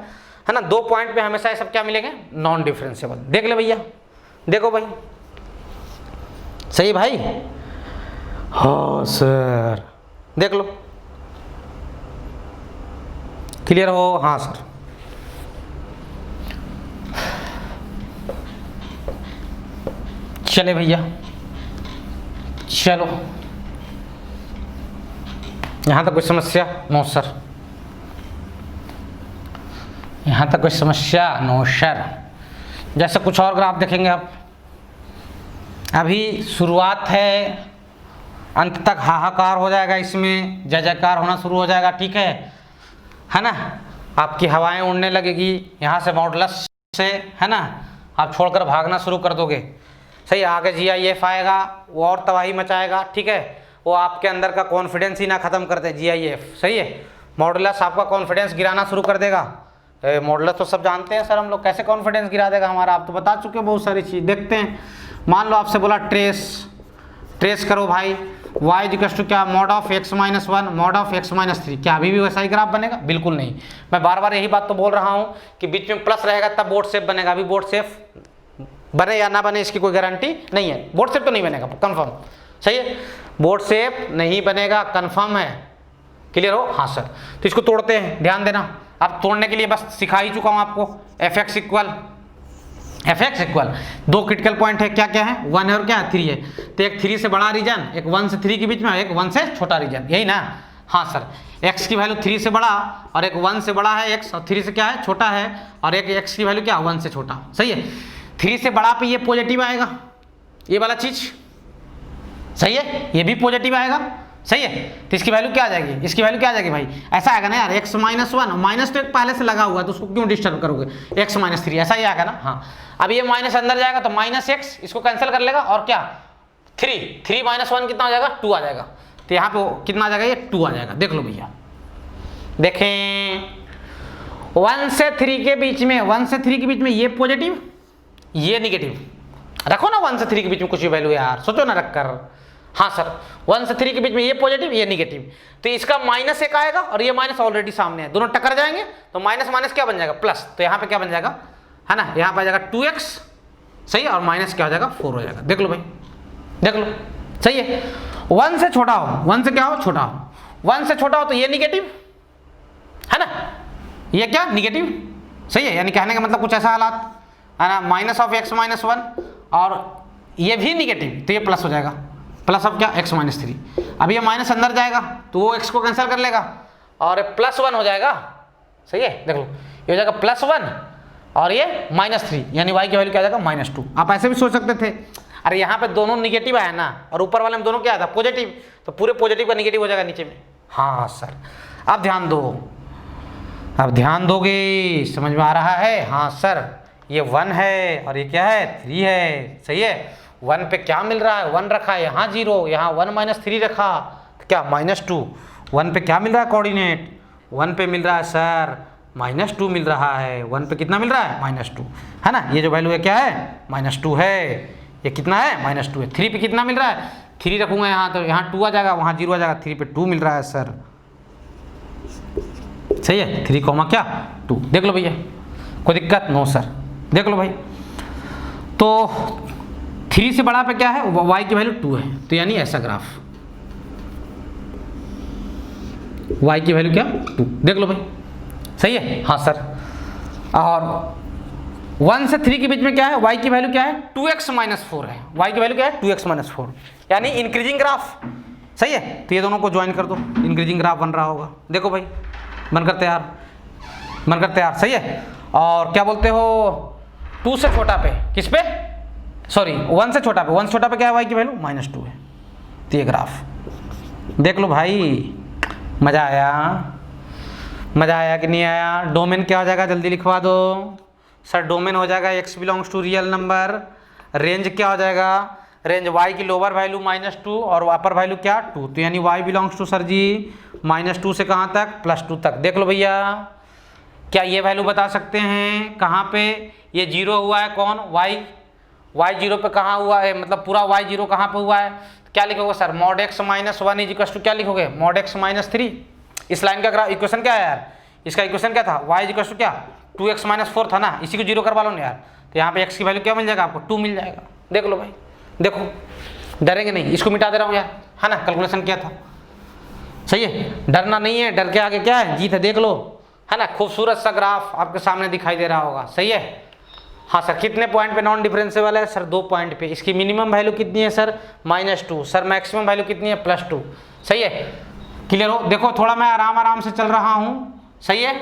ना, 2 पॉइंट पे हमेशा ये सब क्या मिलेंगे, नॉन डिफरेंशिएबल। देख ले भैया, देखो भाई, सही भाई? हाँ सर, देख लो, क्लियर हो? हाँ सर। चले भैया, चलो, यहाँ तक कोई समस्या? नो सर, यहाँ तक कोई समस्या? No sir. जैसे कुछ और ग्राफ देखेंगे आप, अभी शुरुआत है, अंत तक हाहाकार हो जाएगा, इसमें जय जयकार होना शुरू हो जाएगा, ठीक है ना? आपकी हवाएं उड़ने लगेगी यहाँ से, मॉडुलस से, है ना? आप छोड़कर भागना शुरू कर दोगे, सही। आगे GIF आएगा, वो और तबाही मचाएगा, ठीक है? वो आपके अंदर का कॉन्फिडेंस ही ना ख़त्म कर दे, GIF, सही है? मॉडुलस आपका कॉन्फिडेंस गिराना शुरू कर देगा। मॉडुलस तो सब जानते हैं सर हम लोग, कैसे कॉन्फिडेंस गिरा देगा हमारा, आप तो बता चुके हो बहुत सारी चीज़। देखते हैं, मान लो आपसे बोला ट्रेस करो भाई, y इक्वल टू क्या, mod of x - 1 mod of x - 3, क्या अभी भी वैसा ही ग्राफ बनेगा? बिल्कुल नहीं। मैं बार बार यही बात तो बोल रहा हूँ कि बीच में प्लस रहेगा तब बोर्ड शेप बनेगा, अभी बोर्ड शेप बने या ना बने इसकी कोई गारंटी नहीं है, बोर्ड शेप तो नहीं बनेगा, कंफर्म, सही है? बोर्ड शेप नहीं बनेगा, कंफर्म है, क्लियर हो? हाँ सर। तो इसको तोड़ते हैं, ध्यान देना, अब तोड़ने के लिए बस सिखा ही चुका हूँ आपको। fx इक्वल 2 क्रिटिकल पॉइंट है, क्या क्या है, 1 है और क्या है, 3 है। तो एक 3 से बड़ा रीजन, एक 1 से 3 के बीच में, एक 1 से छोटा रीजन, यही ना? हाँ सर। x की वैल्यू 3 से बड़ा और एक 1 से बड़ा है x, और 3 से क्या है, छोटा है, और एक x की वैल्यू क्या, 1 से छोटा, सही है? 3 से बड़ा पे ये पॉजिटिव आएगा, ये वाला चीज, सही है? ये भी पॉजिटिव आएगा, सही है? तो इसकी वैल्यू क्या आ जाएगी, इसकी वैल्यू क्या आ जाएगी भाई, ऐसा आएगा ना यार, x - 1, माइनस तो एक पहले से लगा हुआ है तो उसको क्यों डिस्टर्ब करोगे, x - 3, ऐसा ही आएगा ना? हाँ। अब ये माइनस अंदर जाएगा तो -x, इसको कैंसिल कर लेगा, और क्या 3 - 1 कितना आ जाएगा, 2 आ जाएगा। तो यहाँ पे कितना आ जाएगा, ये 2 आ जाएगा। देख लो भैया, देखें, 1 से 3 के बीच में, 1 से 3 के बीच में ये पॉजिटिव, ये निगेटिव, रखो ना 1 से 3 के बीच में कुछ भी वैल्यू यार, सोचो ना रख कर। हाँ सर, 1 से 3 के बीच में ये पॉजिटिव, ये निगेटिव, तो इसका -1 आएगा और ये माइनस ऑलरेडी सामने है, दोनों टक्कर जाएंगे तो माइनस माइनस क्या बन जाएगा, प्लस। तो यहाँ पे क्या बन जाएगा, है ना, यहाँ पे आ जाएगा 2x, सही है, और माइनस क्या हो जाएगा, 4 हो जाएगा। देख लो भाई, देख लो, सही है? 1 से छोटा हो, 1 से क्या हो, छोटा हो, 1 से छोटा हो तो ये निगेटिव है ना, ये क्या, निगेटिव, सही है? यानी कहने का मतलब कुछ ऐसा हालात है ना, माइनस ऑफ x - 1, और ये भी निगेटिव, तो ये प्लस हो जाएगा, प्लस ऑफ क्या, x - 3। अब ये माइनस अंदर जाएगा तो वो x को कैंसिल कर लेगा और +1 हो जाएगा, सही है? देख लो, ये हो जाएगा +1 और ये -3, यानी y की वैल्यू क्या आ जाएगा, -2। आप ऐसे भी सोच सकते थे, अरे यहाँ पे दोनों निगेटिव आया ना, और ऊपर वाले में दोनों क्या आया था, पॉजिटिव, तो पूरे पॉजिटिव का निगेटिव हो जाएगा नीचे में। हाँ सर, अब ध्यान दो, अब ध्यान दोगे, समझ में आ रहा है? हाँ सर, ये 1 है और ये क्या है, 3 है, सही है? 1 पे क्या मिल रहा है, 1 रखा है, यहाँ 0, यहाँ 1 - 3 रखा, तो क्या -2। 1 पे क्या मिल रहा है कोऑर्डिनेट, 1 पे मिल रहा है सर -2 मिल रहा है, 1 पे कितना मिल रहा है, -2, है ना? ये जो वैल्यू है क्या है, -2 है, ये कितना है, -2 है। 3 पे कितना मिल रहा है, 3 रखूंगा यहाँ तो यहाँ 2 आ जाएगा, वहाँ 0 आ जाएगा, 3 पे 2 मिल रहा है सर, सही है? 3, क्या 2। देख लो भैया, कोई दिक्कत? No sir. देख लो भाई, तो 3 से बड़ा पे क्या है, y की वैल्यू 2 है, तो यानी ऐसा ग्राफ, y की वैल्यू क्या 2, देख लो भाई, सही है। हाँ सर, और 1 से 3 के बीच में क्या है, y की वैल्यू क्या है 2x माइनस 4 है, y की वैल्यू क्या है 2x माइनस 4, यानी इंक्रीजिंग ग्राफ, सही है। तो ये दोनों को ज्वाइन कर दो, इंक्रीजिंग ग्राफ बन रहा होगा, देखो भाई बनकर तैयार, सही है। और क्या बोलते हो 2 से छोटा पे, किस पे, सॉरी 1 से छोटा पे, 1 से छोटा पे क्या है y की वैल्यू -2 है। तो ये ग्राफ देख लो भाई, मज़ा आया कि नहीं आया। डोमेन क्या हो जाएगा, जल्दी लिखवा दो सर। डोमेन हो जाएगा x belongs to real number, range क्या हो जाएगा, रेंज y की लोअर वैल्यू -2 और अपर वैल्यू क्या 2, तो यानी y belongs to sir ji -2 से कहाँ तक, +2 तक। देख लो भैया, क्या ये वैल्यू बता सकते हैं कहाँ पे ये 0 हुआ है, कौन y 0 पे कहाँ हुआ है, मतलब पूरा y 0 कहाँ पे हुआ है, क्या लिखोगे sir, mod x - 1 equal to क्या लिखोगे, mod x - 3। इस लाइन का इक्वेशन क्या है यार, इसका इक्वेशन क्या था, y इक्वल टू क्या 2x - 4 था ना, इसी को 0 करवा लो ना यार। तो यहाँ पे x की वैल्यू क्या मिल जाएगा आपको, 2 मिल जाएगा। देख लो भाई, देखो डरेंगे नहीं, इसको मिटा दे रहा हूँ यार, है ना, कैलकुलेशन किया था, सही है। डरना नहीं है, डर के आगे क्या है, जीत है, देख लो, है ना। खूबसूरत सा ग्राफ आपके सामने दिखाई दे रहा होगा, सही है। हाँ सर, कितने पॉइंट पे नॉन डिफरेंशिएबल है सर, 2 पॉइंट पे। इसकी मिनिमम वैल्यू कितनी है सर, -2, सर मैक्सिमम वैल्यू कितनी है, +2, सही है। क्लियर हो, देखो थोड़ा मैं आराम से चल रहा हूँ, सही है।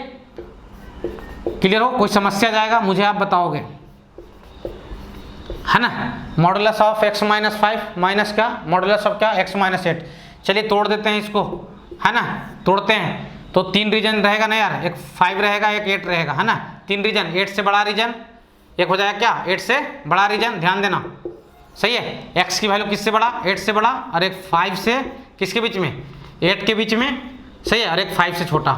क्लियर हो, कोई समस्या जाएगा मुझे आप बताओगे, है ना। मॉडुलस ऑफ x - 5 माइनस क्या, मॉडुलस ऑफ क्या x - 8। चलिए तोड़ देते हैं इसको, है ना, तोड़ते हैं। तो 3 रीजन रहेगा ना यार, एक 5 रहेगा, एक 8 रहेगा, है ना। 3 रीजन, 8 से बड़ा रीजन, एक हो जाएगा क्या 8 से बड़ा रीजन, ध्यान देना, सही है। x की वैल्यू किससे बड़ा, 8 से बड़ा, और एक 5 से किसके बीच में, 8 के बीच में, सही है, और एक 5 से छोटा।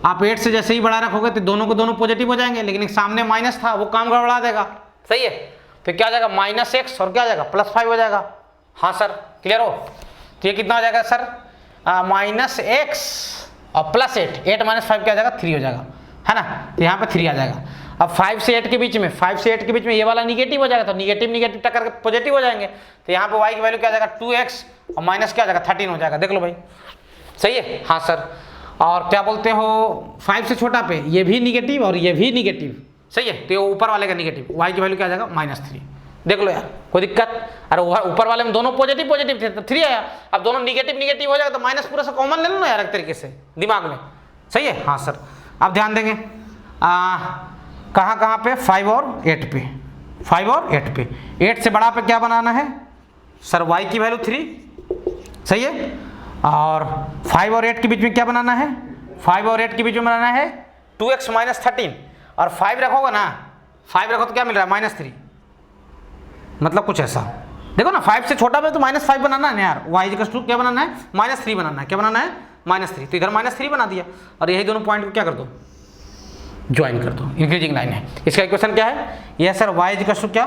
आप 8 से जैसे ही बड़ा रखोगे तो दोनों को दोनों पॉजिटिव हो जाएंगे, लेकिन एक सामने माइनस था वो काम गड़बड़ा देगा, सही है। तो क्या हो जाएगा -x और क्या हो जाएगा +5 हो जाएगा। हाँ सर, क्लियर हो। तो ये कितना हो जाएगा सर, -x और +8, 8 - 5 क्या हो जाएगा 3 हो जाएगा, है ना। तो यहाँ पे 3 आ जाएगा। अब 5 से 8 के बीच में, 5 से 8 के बीच में ये वाला निगेटिव हो जाएगा, तो निगेटिव टक्कर के पॉजिटिव हो जाएंगे। तो यहाँ पे y की वैल्यू क्या आ जाएगा 2x और माइनस क्या आ जाएगा 13 हो जाएगा, देख लो भाई, सही है। हाँ सर, और क्या बोलते हो 5 से छोटा पे ये भी निगेटिव और ये भी निगेटिव, सही है। तो ये ऊपर वाले का निगेटिव, y की वैल्यू क्या आ जाएगा -3, देख लो यार, कोई दिक्कत। अरे ऊपर वाले में दोनों पॉजिटिव थे तो 3 आया, अब दोनों निगेटिव हो जाएगा तो माइनस पूरा सा कॉमन ले लो ना यार, एक तरीके से दिमाग में, सही है। हाँ सर, अब ध्यान देंगे कहाँ पे 5 और 8 पे, 5 और 8 पे। 8 से बड़ा पे क्या बनाना है सर, y की वैल्यू 3, सही है। और 5 और 8 के बीच में क्या बनाना है, 5 और 8 के बीच में बनाना है 2x - 13, और 5 रखोगे ना, 5 रखो तो क्या मिल रहा है -3, मतलब कुछ ऐसा। देखो ना 5 से छोटा पे तो -5 बनाना है ना यार, y इक्वल टू क्या बनाना है -3 बनाना है, क्या बनाना है -3। तो इधर -3 बना दिया, और यही दोनों पॉइंट को क्या कर दो, ज्वाइन कर दो, इंक्रीजिंग लाइन है। इसका इक्वेशन क्या है, यह सर y इक्वल टू क्या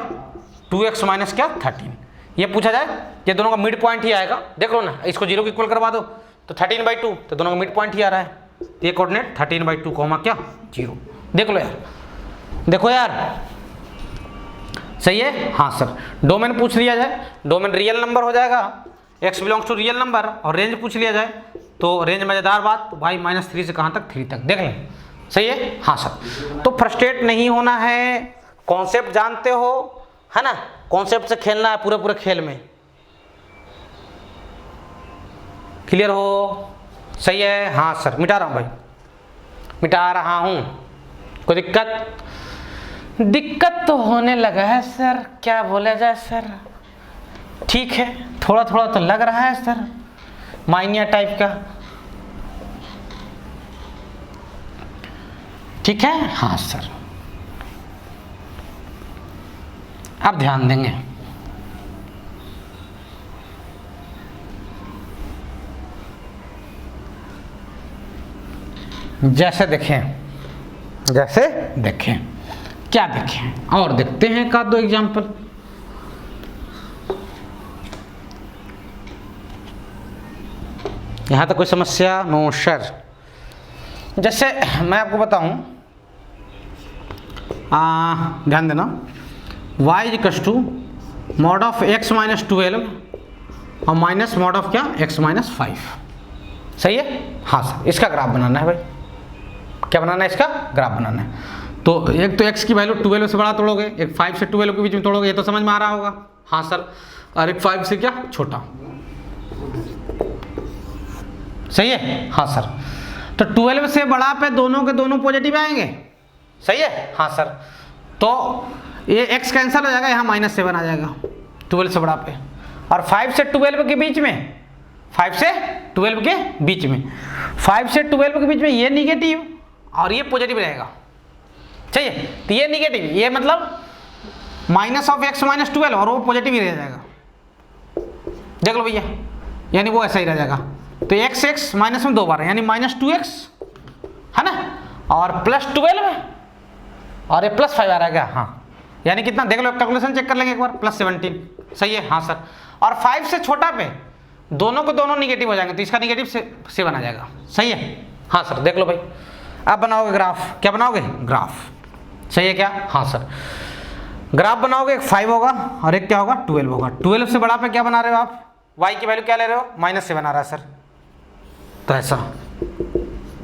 2x - क्या 13। ये पूछा जाए, ये दोनों का मिड पॉइंट ही आएगा, देख लो ना, इसको 0 को इक्वल करवा दो तो 13/2, तो दोनों का मिड पॉइंट ही आ रहा है। तो ये कोऑर्डिनेट 13/2 कॉमा क्या 0, देख लो यार, देखो यार, सही है। हाँ सर, डोमेन पूछ लिया जाए, डोमेन रियल नंबर हो जाएगा, x belongs to real number, और रेंज पूछ लिया जाए तो रेंज मजेदार बात, तो भाई -3 से कहाँ तक 3 तक, देख लें, सही है। हाँ सर, तो फ्रस्ट्रेट नहीं होना है, कॉन्सेप्ट जानते हो, है ना, कॉन्सेप्ट से खेलना है पूरे खेल में, क्लियर हो, सही है। हाँ सर, मिटा रहा हूँ भाई, मिटा रहा हूँ, कोई दिक्कत तो होने लगा है सर, क्या बोला जाए सर, ठीक है, थोड़ा तो लग रहा है सर, माइनिया टाइप का, ठीक है। हाँ सर, अब ध्यान देंगे, जैसे देखें क्या देखें, और देखते हैं का 2 एग्जाम्पल। यहाँ तक कोई समस्या, नो सर। जैसे मैं आपको बताऊं, ध्यान देना, y equal to mod of x - 12 और माइनस mod ऑफ क्या x - 5, सही है, हाँ सर, इसका ग्राफ बनाना है भाई। क्या बनाना है? इसका ग्राफ बनाना है। तो एक तो x की वैल्यू 12 से बड़ा तोड़ोगे, एक 5 से 12 के बीच में तोड़ोगे, ये तो समझ में आ रहा होगा। हाँ सर, और एक 5 से क्या छोटा। सही है, हाँ सर। तो 12 से बड़ा पे दोनों के दोनों पॉजिटिव आएंगे। सही है, हाँ सर। तो ये x कैंसिल हो जाएगा, यहाँ -7 आ जाएगा 12 से बड़ा पे। और 5 से 12 के बीच में, 5 से 12 के बीच में, 5 से 12 के बीच में ये निगेटिव और ये पॉजिटिव रहेगा। सही है, तो ये निगेटिव, ये मतलब -(x - 12) और वो पॉजिटिव ही रह जाएगा। देख लो भैया, यानी वो ऐसा ही रह जाएगा। तो x माइनस में 2 बार है, यानी -2x है ना, और +12 है, और ये +5 आ रहा है क्या? हाँ, यानी कितना? देख लो, कैलकुलेशन चेक कर लेंगे एक बार, +17। सही है, हाँ सर। और 5 से छोटा पे दोनों को दोनों निगेटिव हो जाएंगे, तो इसका निगेटिव से बना जाएगा। सही है, हाँ सर। देख लो भाई, अब बनाओगे ग्राफ। क्या बनाओगे? ग्राफ। सही है क्या? हाँ सर। ग्राफ बनाओगे, एक 5 होगा और एक क्या होगा? 12 होगा। 12 से बड़ा पे क्या बना रहे हो आप? y की वैल्यू क्या ले रहे हो? -7 आ रहा है सर, तो ऐसा।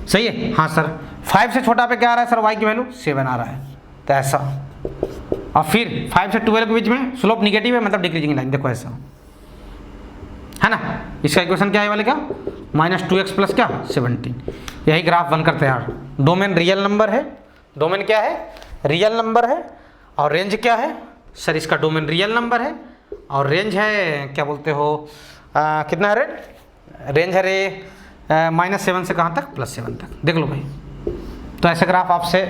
सही है, हाँ सर। 5 से छोटा पे क्या आ रहा है सर? y की वैल्यू 7 आ रहा है, तो ऐसा। और फिर 5 से 12 के बीच में स्लोप निगेटिव है, मतलब डिक्रीजिंग लाइन। देखो ऐसा है ना। इसका इक्वेशन क्या है वाले का? -2x + क्या? 17। यही ग्राफ बन करते हैं। डोमेन रियल नंबर है। डोमेन क्या है? रियल नंबर है। और रेंज क्या है सर? इसका डोमेन रियल नंबर है और रेंज है, क्या बोलते हो, कितना है रेंज है रे? -7 से कहाँ तक? +7 तक। देख लो भाई, तो ऐसे ग्राफ आपसे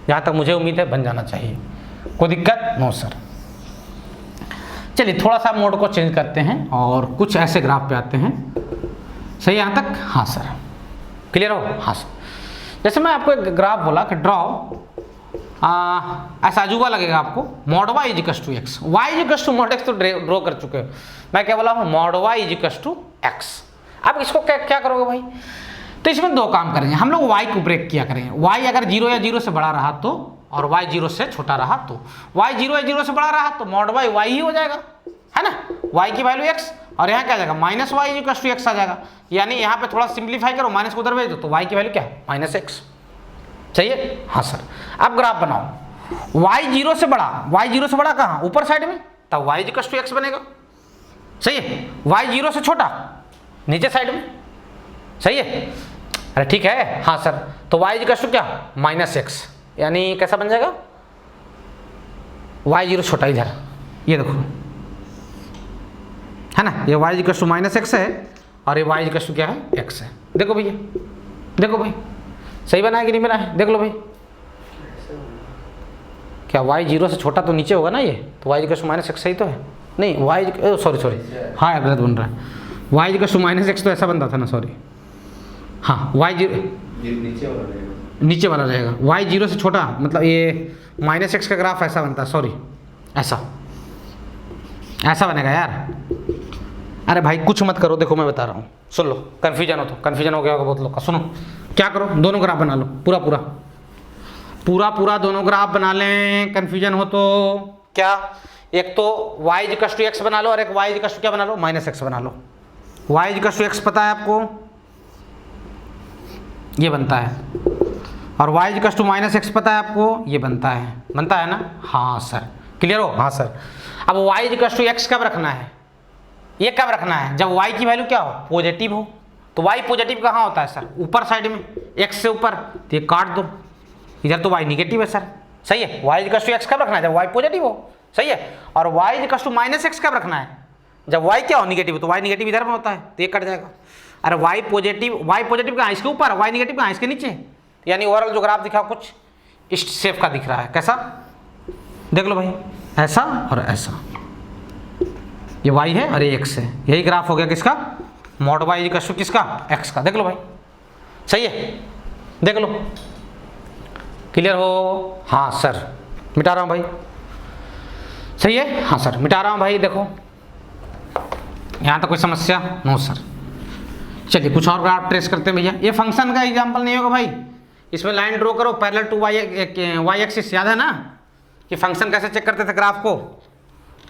जहाँ तक मुझे उम्मीद है बन जाना चाहिए। कोई दिक्कत? No sir. चलिए थोड़ा सा मोड को चेंज करते हैं और कुछ ऐसे ग्राफ पे आते हैं। सही यहाँ तक? हाँ सर। क्लियर हो? हाँ सर। जैसे मैं आपको एक ग्राफ बोला कि ड्रॉ, ऐसा अजूबा लगेगा आपको, mod y = x, y = mod x तो ड्रॉ कर चुके हो। मैं क्या बोला हूँ? mod y = x। अब इसको क्या करोगे भाई? तो इसमें 2 काम करेंगे हम लोग। y को ब्रेक किया करेंगे। y अगर 0 या 0 से बड़ा रहा तो, और y 0 से छोटा रहा तो, y 0 या 0 से बड़ा रहा तो mod y ही हो जाएगा, है ना। y की वैल्यू x, और यहाँ क्या आ जाएगा? -y = x आ जाएगा। यानी यहाँ पे थोड़ा सिंप्लीफाई करो, माइनस को उधर भेज दो, तो y की वैल्यू क्या है? -x। सही है, हाँ सर। अब ग्राफ बनाओ। y 0 से बड़ा, y 0 से बड़ा कहाँ? ऊपर साइड में, तब y = x बनेगा। सही है। y 0 से छोटा नीचे साइड में। सही है, अरे ठीक है, हाँ सर। तो y = क्या? -x, यानी कैसा बन जाएगा? y 0 छोटा इधर, ये देखो, है ना। ये y = -x है और ये y = क्या है? x है। देखो भैया, देखो भाई, सही बना है कि नहीं बना है? देख लो भाई, क्या y 0 से छोटा तो नीचे होगा ना ये, तो y = -x सही तो है? नहीं, y सॉरी, हाँ गलत बन रहा है। y = -x तो ऐसा बन रहा था ना, सॉरी। हाँ, y 0 नीचे वाला रहेगा। y 0 से छोटा, मतलब ये -x का ग्राफ ऐसा बनता है, सॉरी, ऐसा बनेगा यार। अरे भाई कुछ मत करो, देखो मैं बता रहा हूँ, सुन लो। कन्फ्यूजन हो गया होगा बहुत लोग का। सुनो, क्या करो, दोनों ग्राफ बना लो, पूरा दोनों ग्राफ बना लें। कन्फ्यूजन हो तो क्या, एक तो y = x बना लो और एक y = क्या बना लो? -x बना लो। y = x पता है आपको, ये बनता है, और y = -x पता है आपको, ये बनता है ना। हाँ सर, क्लियर हो? हाँ सर। अब y = x कब रखना है? ये कब रखना है? जब y की वैल्यू क्या हो? पॉजिटिव हो। तो y पॉजिटिव कहाँ होता है सर? ऊपर साइड में, x से ऊपर, तो ये काट दो, इधर तो y निगेटिव है सर। सही है, y = x कब रखना है? जब y पॉजिटिव हो। सही है, और y = -x कब रखना है? जब y क्या हो? निगेटिव हो। तो y निगेटिव इधर में होता है, तो ये कट जाएगा। अरे y पॉजिटिव कहाँ? इसके ऊपर, y निगेटिव कहाँ? इसके नीचे। यानी ओवरऑल जो ग्राफ दिखा कुछ इस शेप का दिख रहा है। कैसा? देख लो भाई, ऐसा और ऐसा, ये y है और ये x है। यही ग्राफ हो गया किसका? mod y = किसका? x का। देख लो भाई, सही है, देख लो। क्लियर हो? हाँ सर, मिटा रहा हूँ भाई। सही है, हाँ सर, मिटा रहा हूँ भाई। देखो यहाँ तक कोई समस्या? No sir. चलिए कुछ और ग्राफ ट्रेस करते हैं भैया। ये फंक्शन का एग्जांपल नहीं होगा भाई, इसमें लाइन ड्रॉ करो पैरेलल टू y एक्सिस। याद है ना कि फंक्शन कैसे चेक करते थे ग्राफ को?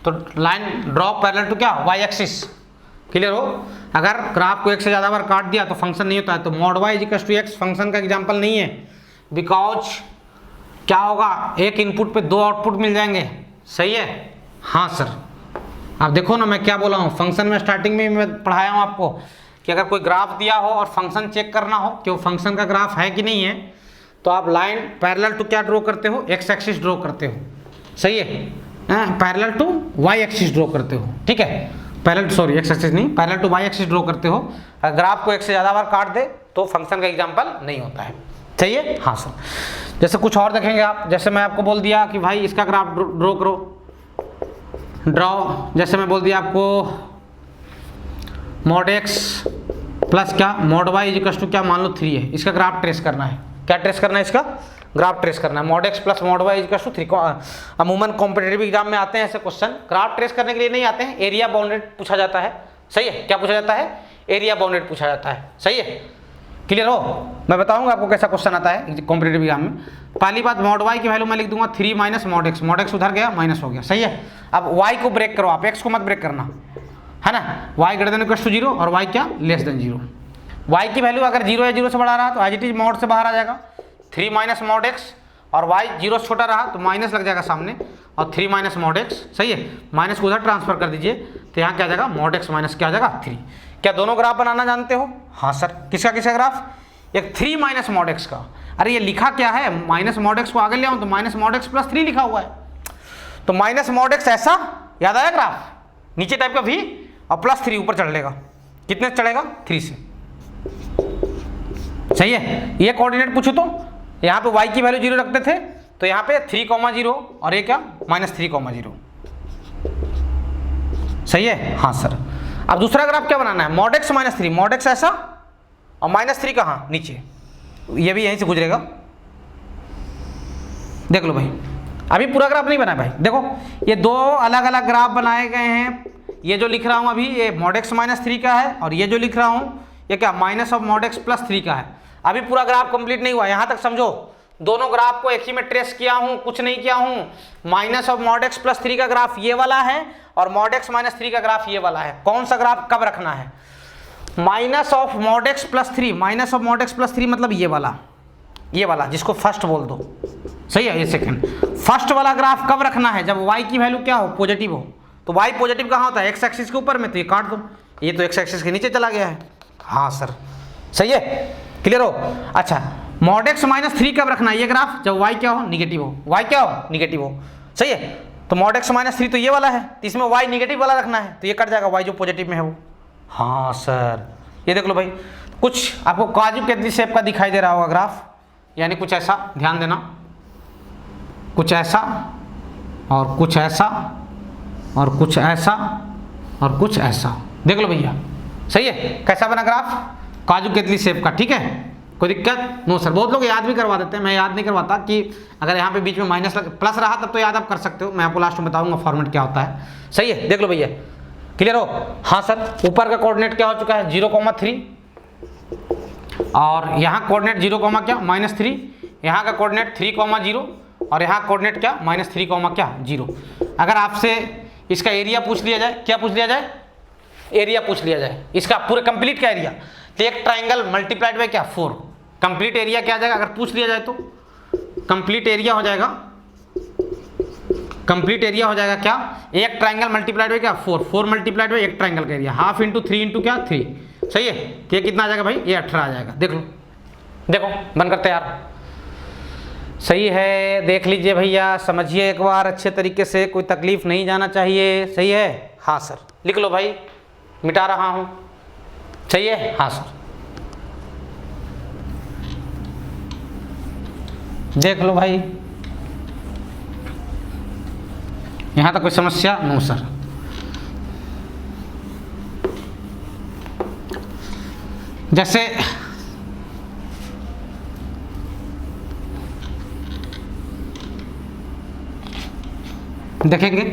तो लाइन ड्रॉ पैरेलल टू क्या? y axis. क्लियर हो। अगर ग्राफ को एक से ज़्यादा बार काट दिया तो फंक्शन नहीं होता है। तो mod y equal to x function का एग्जाम्पल नहीं है, बिकॉज क्या होगा, एक इनपुट पे दो आउटपुट मिल जाएंगे। सही है, हाँ सर। आप देखो ना मैं क्या बोला हूँ, फंक्शन में स्टार्टिंग में मैं पढ़ाया हूँ आपको कि अगर कोई ग्राफ दिया हो और फंक्शन चेक करना हो कि वो फंक्शन का ग्राफ है कि नहीं है, तो आप लाइन पैरेलल टू क्या ड्रॉ करते हो, एक्स एक्सिस ड्रॉ करते हो। सही है, parallel to y axis draw करते हो। ठीक है, पैरेलल सॉरी एक्स एक्सिस नहीं, parallel to y axis draw करते हो। अगर ग्राफ को एक से ज़्यादा बार काट दे तो फंक्शन का एग्जाम्पल नहीं होता है। सही है, हाँ सर। जैसे कुछ और देखेंगे आप, जैसे मैं आपको बोल दिया कि भाई इसका ग्राफ ड्रॉ करो, ड्रॉ। जैसे मैं बोल दिया आपको मॉड एक्स प्लस क्या मॉड वाई इक्वल टू क्या, मान लो 3 है, इसका ग्राफ ट्रेस करना है। क्या ट्रेस करना है, इसका ग्राफ ट्रेस करना है। Mod x plus mod y equal to 3। अमूमन कॉम्पिटेटिव एग्जाम में आते हैं ऐसे क्वेश्चन, ग्राफ ट्रेस करने के लिए नहीं आते हैं, एरिया बाउंडेड पूछा जाता है। सही है, क्या पूछा जाता है, एरिया बाउंडेड पूछा जाता है। सही है, क्लियर हो। मैं बताऊंगा आपको कैसा क्वेश्चन आता है कॉम्पिटेटिव एग्जाम में। पहली बात, मॉड वाई की वैल्यू मैं लिख दूंगा 3 माइनस मॉड एक्स उधर गया माइनस हो गया। सही है, अब वाई को ब्रेक करो आप, एक्स को मत ब्रेक करना है ना। Y greater than equal to 0 और वाई क्या लेस देन 0। वाई की वैल्यू अगर 0 या 0 से बड़ा रहा तो एज इट इज मॉड से बाहर आ जाएगा 3 माइनस मॉड एक्स, और वाई 0 से छोटा रहा तो माइनस लग जाएगा सामने और 3 माइनस मॉड एक्स। सही है, माइनस को उधर ट्रांसफर कर दीजिए तो यहाँ क्या आ जाएगा, मॉड एक्स माइनस क्या आ जाएगा 3। क्या दोनों ग्राफ बनाना जानते हो? हाँ सर। किसका किसका ग्राफ, एक 3 माइनस मॉड एक्स का। अरे ये लिखा क्या है, माइनस मॉड एक्स को आगे ले आऊँ तो माइनस मॉड एक्स प्लस 3 लिखा हुआ है, तो माइनस मॉड एक्स ऐसा याद आया ग्राफ, नीचे टाइप का भी और प्लस 3 ऊपर चढ़ लेगा। कितने से चढ़ेगा, 3 से। सही है, ये कोऑर्डिनेट पूछो तो यहाँ पे y की वैल्यू 0 रखते थे तो यहाँ पे 3,0 और ये क्या -3,0। सही है, हाँ सर। अब दूसरा ग्राफ क्या बनाना है, mod x minus 3, mod x ऐसा और -3 कहाँ नीचे, ये भी यहीं से गुजरेगा। देख लो भाई, अभी पूरा ग्राफ नहीं बना भाई, देखो ये दो अलग अलग ग्राफ बनाए गए हैं। ये जो लिख रहा हूँ अभी ये मॉड एक्स माइनस 3 का है, और ये जो लिख रहा हूँ ये क्या minus of mod x plus 3 का है। अभी पूरा ग्राफ कंप्लीट नहीं हुआ, यहाँ तक समझो। दोनों ग्राफ को एक ही में ट्रेस किया हूँ, कुछ नहीं किया हूँ। Minus of mod x plus 3 का ग्राफ ये वाला है और मॉड एक्स माइनस 3 का ग्राफ ये वाला है। कौन सा ग्राफ कब रखना है, minus of mod x plus 3, minus of mod x plus 3 मतलब ये वाला जिसको फर्स्ट बोल दो। सही है, ये सेकंड। फर्स्ट वाला ग्राफ कब रखना है, जब y की वैल्यू क्या हो, पॉजिटिव हो। तो y पॉजिटिव कहाँ होता है, एक्स एक्सिस के ऊपर में, तो ये काट दो, ये तो एक्स एक्सिस के नीचे चला गया है। हाँ सर, सही है, क्लियर हो। अच्छा, मॉड एक्स माइनस 3 कब रखना है ये ग्राफ, जब y क्या हो, निगेटिव हो। y क्या हो, निगेटिव हो। सही है, तो मॉड एक्स माइनस 3 तो ये वाला है, तो इसमें y निगेटिव वाला रखना है, तो ये कट जाएगा, y जो पॉजिटिव में है वो। हाँ सर, ये देख लो भाई, कुछ आपको काजू कतली शेप का दिखाई दे रहा होगा ग्राफ, यानी कुछ ऐसा, ध्यान देना, कुछ ऐसा और कुछ ऐसा और कुछ ऐसा और कुछ ऐसा। देख लो भैया, सही है, कैसा बना ग्राफ, काजू कतली शेप का। ठीक है, कोई दिक्कत? No sir. बहुत लोग याद भी करवा देते हैं, मैं याद नहीं करवाता कि अगर यहाँ पे बीच में माइनस प्लस रहा तब तो याद आप कर सकते हो, मैं आपको लास्ट में बताऊंगा फॉर्मेट क्या होता है। सही है, देख लो भैया, क्लियर हो। हाँ सर, ऊपर का कोऑर्डिनेट क्या हो चुका है, 0,3, और यहाँ कोऑर्डिनेट 0, क्या -3, यहाँ का कोऑर्डिनेट 3,0 और यहाँ कोऑर्डिनेट क्या -3, क्या 0। अगर आपसे इसका एरिया पूछ लिया जाए, क्या पूछ लिया जाए, एरिया पूछ लिया जाए इसका पूरे कंप्लीट का एरिया, तो एक ट्राइंगल मल्टीप्लाइड बाय क्या 4, कंप्लीट एरिया क्या आ जाएगा, अगर पूछ लिया जाए तो कंप्लीट एरिया हो जाएगा, कंप्लीट एरिया हो जाएगा क्या, एक ट्राइंगल मल्टीप्लाइड बाय क्या 4 मल्टीप्लाइड बाय एक ट्राइंगल का एरिया, हाफ इंटू 3 इंटू क्या 3। सही है, तो ये कितना आ जाएगा भाई, ये 18 आ जाएगा। देख लो, देखो बनकर तैयार। सही है, देख लीजिए भैया, समझिए एक बार अच्छे तरीके से, कोई तकलीफ नहीं जाना चाहिए। सही है, हाँ सर। लिख लो भाई, मिटा रहा हूँ। सही है, हाँ सर। देख लो भाई, यहाँ तक कोई समस्या? No sir. जैसे देखेंगे,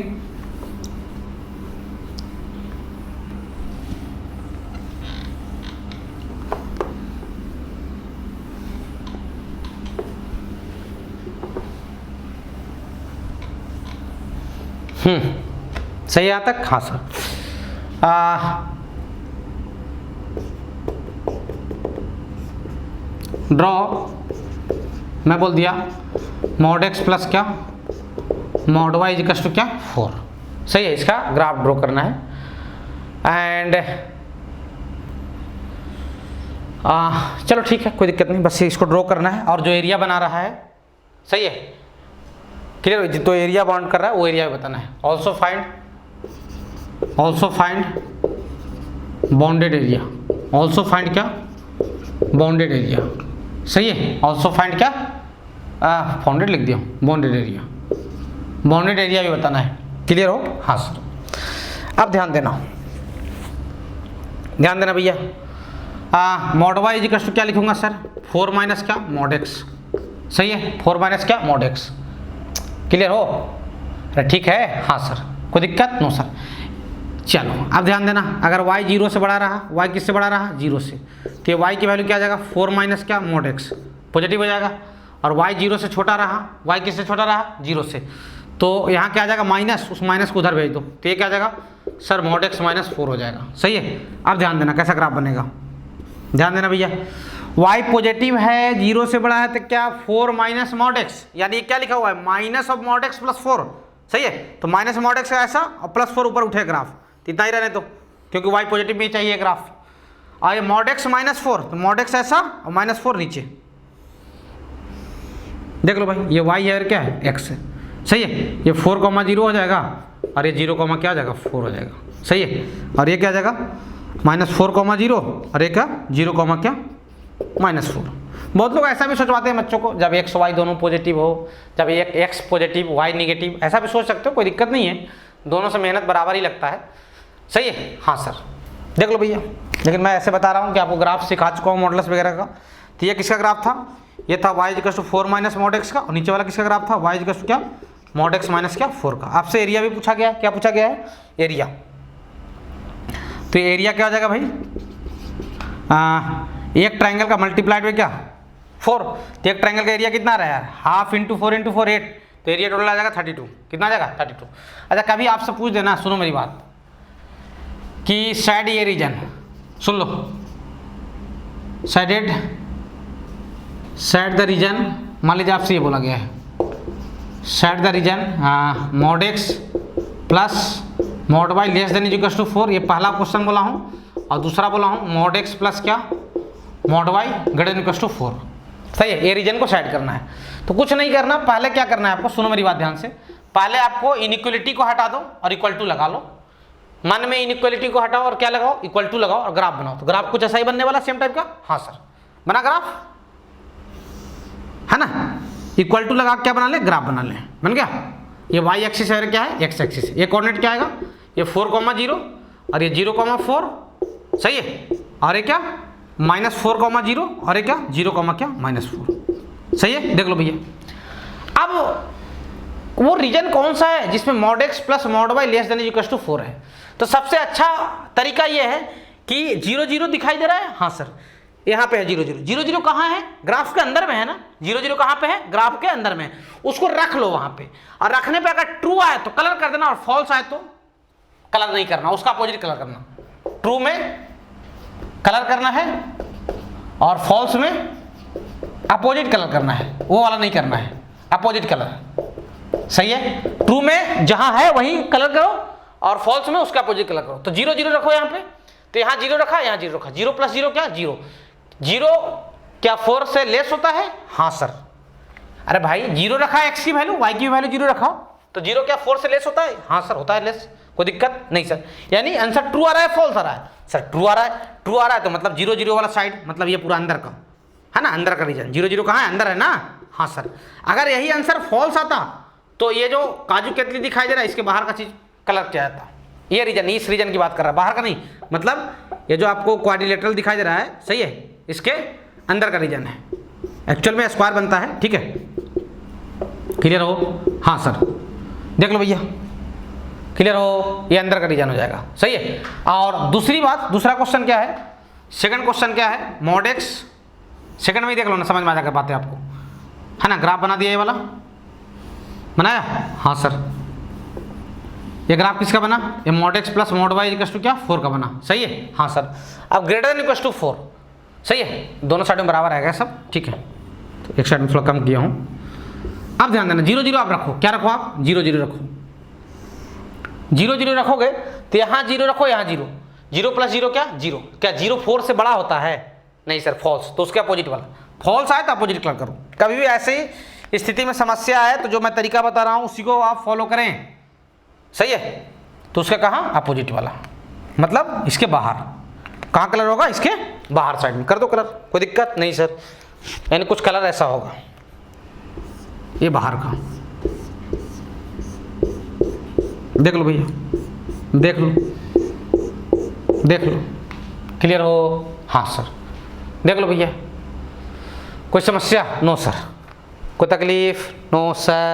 सही यहाँ तक? हाँ सर। ड्रॉ, मैं बोल दिया मॉड एक्स प्लस क्या मॉड वाई इक्वल टू क्या 4। सही है, इसका ग्राफ ड्रॉ करना है। एंड चलो ठीक है, कोई दिक्कत नहीं, बस इसको ड्रॉ करना है। और जो एरिया बना रहा है, सही है, क्लियर, तो एरिया बाउंड कर रहा है वो एरिया बताना है। Also find bounded area, also find क्या बाउंडेड एरिया। सही है, ऑल्सो फाइंड क्या बाउंडेड लिख दिया, बाउंडेड एरिया भी बताना है। क्लियर हो? हाँ सर। अब ध्यान देना भैया, मॉड वाई इक्वल टू क्या लिखूंगा सर 4 माइनस क्या मॉड एक्स। सही है, 4 माइनस क्या मॉड एक्स। क्लियर हो? अरे ठीक है, हाँ सर, कोई दिक्कत? No sir. चलो अब ध्यान देना, अगर y 0 से बड़ा रहा, y किससे बड़ा रहा 0 से, तो ये y की वैल्यू क्या आ जाएगा 4 माइनस क्या मॉड एक्स, पॉजिटिव हो जाएगा। और y 0 से छोटा रहा, y किससे छोटा रहा 0 से, तो यहाँ क्या आ जाएगा माइनस, उस माइनस को उधर भेज दो, तो ये क्या आ जाएगा सर मॉड एक्स माइनस 4 हो जाएगा। सही है, अब ध्यान देना कैसा ग्राफ बनेगा, ध्यान देना भैया। y पॉजिटिव है 0 से बड़ा है तो क्या 4 माइनस मॉड एक्स, यानी क्या लिखा हुआ है minus of mod x plus 4। सही है, तो माइनस मॉड एक्स ऐसा और प्लस 4 ऊपर उठे ग्राफ, इतना ही रहने तो, क्योंकि y पॉजिटिव में चाहिए ग्राफ। और ये मॉड एक्स माइनस 4, तो मॉड एक्स ऐसा और माइनस 4 नीचे, देख लो भाई, ये y है और क्या है x है। सही है, ये 4,0 हो जाएगा और ये 0, क्या हो जाएगा 4 हो जाएगा। सही है, और ये क्या आ जाएगा -4,0 और ये क्या 0, क्या -4। बहुत लोग ऐसा भी सोचवाते हैं बच्चों को, जब x y दोनों पॉजिटिव हो, जब एक x पॉजिटिव y निगेटिव, ऐसा भी सोच सकते हो, कोई दिक्कत नहीं है, दोनों से मेहनत बराबर ही लगता है। सही है, हाँ सर, देख लो भैया, लेकिन मैं ऐसे बता रहा हूँ कि आपको ग्राफ सिखा चुका हूँ मॉडल्स वगैरह का। तो ये किसका ग्राफ था, ये था y equal to 4 minus mod x का, और नीचे वाला किसका ग्राफ था y इक्वल टू क्या मॉड एक्स माइनस क्या 4 का। आपसे एरिया भी पूछा गया है, क्या पूछा गया है एरिया, तो एरिया क्या हो जाएगा भाई, एक ट्राइंगल का मल्टीप्लाइड में क्या 4, तो एक ट्राइंगल का एरिया कितना आ रहा है यार, हाफ इंटू 4 इंटू 4 8, तो एरिया टोटल आ जाएगा 32। कितना आ जाएगा 32। अच्छा कभी आपसे पूछ देना, सुनो मेरी बात, कि साइड ये रीजन, सुन लो, साइड द रीजन, मान लीजिए आपसे ये बोला गया है side the region mod x plus mod y less than equal to 4, ये पहला क्वेश्चन बोला हूँ, और दूसरा बोला हूँ मॉड एक्स प्लस क्या mod y greater than equal to 4। सही है, ये रीजन को साइड करना है, तो कुछ नहीं करना, पहले क्या करना है आपको, सुनो मेरी बात ध्यान से, पहले आपको इनइक्वलिटी को हटा दो और इक्वल टू लगा लो, मन में इनइक्वलिटी को हटाओ और क्या लगाओ इक्वल टू लगाओ और ग्राफ बनाओ, तो ग्राफ कुछ ऐसा ही बनने वाला सेम टाइप का। हाँ सर, बना ग्राफ है ना, इक्वल टू लगा क्या बना ले ग्राफ बना ले, बन गया। ये y एक्सिस है, क्या है x एक्सिस, ये कोऑर्डिनेट क्या आएगा, ये 4,0 और ये 0,4। सही है, और ये क्या -4,0 और ये क्या 0, क्या -4। सही है, देख लो भैया। अब वो रीजन कौन सा है जिसमें mod x plus mod y less than equal to 4 है, तो सबसे अच्छा तरीका ये है कि 0 0 दिखाई दे रहा है, हाँ सर यहाँ पे है 0 0, 0 0 कहाँ है ग्राफ के अंदर में है ना, 0 0 कहाँ पे है ग्राफ के अंदर में, उसको रख लो वहां पे, और रखने पे अगर ट्रू आए तो कलर कर देना और फॉल्स आए तो कलर नहीं करना, उसका अपोजिट कलर करना। ट्रू में कलर करना है और फॉल्स में अपोजिट कलर करना है, वो वाला नहीं करना है, अपोजिट कलर। सही है, ट्रू में जहां है वहीं कलर करो और फॉल्स में उसका अपोजिट कलर करो। तो 0 0 रखो यहाँ पे, तो यहाँ 0 रखा, यहाँ 0 रखा, 0 प्लस 0 क्या 0, 0 क्या 4 से लेस होता है, हाँ सर। अरे भाई 0 रखा है x की वैल्यू, y की वैल्यू 0 रखा, तो 0 क्या 4 से लेस होता है, हाँ सर होता है लेस, कोई दिक्कत नहीं सर। यानी आंसर ट्रू आ रहा है फॉल्स आ रहा है, सर ट्रू आ रहा है, ट्रू आ रहा है तो मतलब 0 0 वाला साइड, मतलब ये पूरा अंदर का है ना, अंदर का रीजन, 0 0 कहाँ है अंदर है ना, हाँ सर। अगर यही आंसर फॉल्स आता तो ये जो काजू कतली दिखाई दे रहा है इसके बाहर का चीज कलर किया जाता, ये रीजन, इस रीजन की बात कर रहा है, बाहर का नहीं, मतलब ये जो आपको क्वाड्रिलेटरल दिखाई दे रहा है, सही है, इसके अंदर का रीजन है, एक्चुअल में स्क्वायर बनता है। ठीक है, क्लियर हो, हाँ सर, देख लो भैया, क्लियर हो, ये अंदर का रीजन हो जाएगा। सही है, और दूसरी बात, दूसरा क्वेश्चन क्या है, सेकंड क्वेश्चन क्या है, मॉड एक्स, सेकंड में ही देख लो ना, समझ में आ जाएगा बातें आपको, है ना। ग्राफ बना दिया, ये वाला बनाया, हाँ सर। ये ग्राफ किसका बना, ये mod x plus mod y equal to क्या 4 का बना। सही है, हाँ सर। अब ग्रेटर देन इक्वल टू 4, सही है, दोनों साइड में बराबर आएगा सब, ठीक है। तो एक साइड में थोड़ा कम किया हूँ। अब ध्यान देना 0 0 आप रखो, क्या रखो आप 0 0 रखो, 0 0 रखोगे तो यहाँ 0 रखो, यहाँ 0, 0 + 0 क्या 0, क्या 0 4 से बड़ा होता है, नहीं सर फॉल्स, तो उसके अपोजिट वाला, फॉल्स आए तो अपोजिट कलर करो। कभी भी ऐसे ही स्थिति में समस्या है तो जो मैं तरीका बता रहा हूँ उसी को आप फॉलो करें, सही है। तो उसका कहाँ अपोजिट वाला, मतलब इसके बाहर, कहाँ कलर होगा इसके बाहर साइड में, कर दो कलर, कोई दिक्कत नहीं सर, यानी कुछ कलर ऐसा होगा, ये बाहर का, देख लो भैया, देख लो, देख लो, क्लियर हो, हाँ सर, देख लो भैया, कोई समस्या? नो सर, कोई तकलीफ? No sir.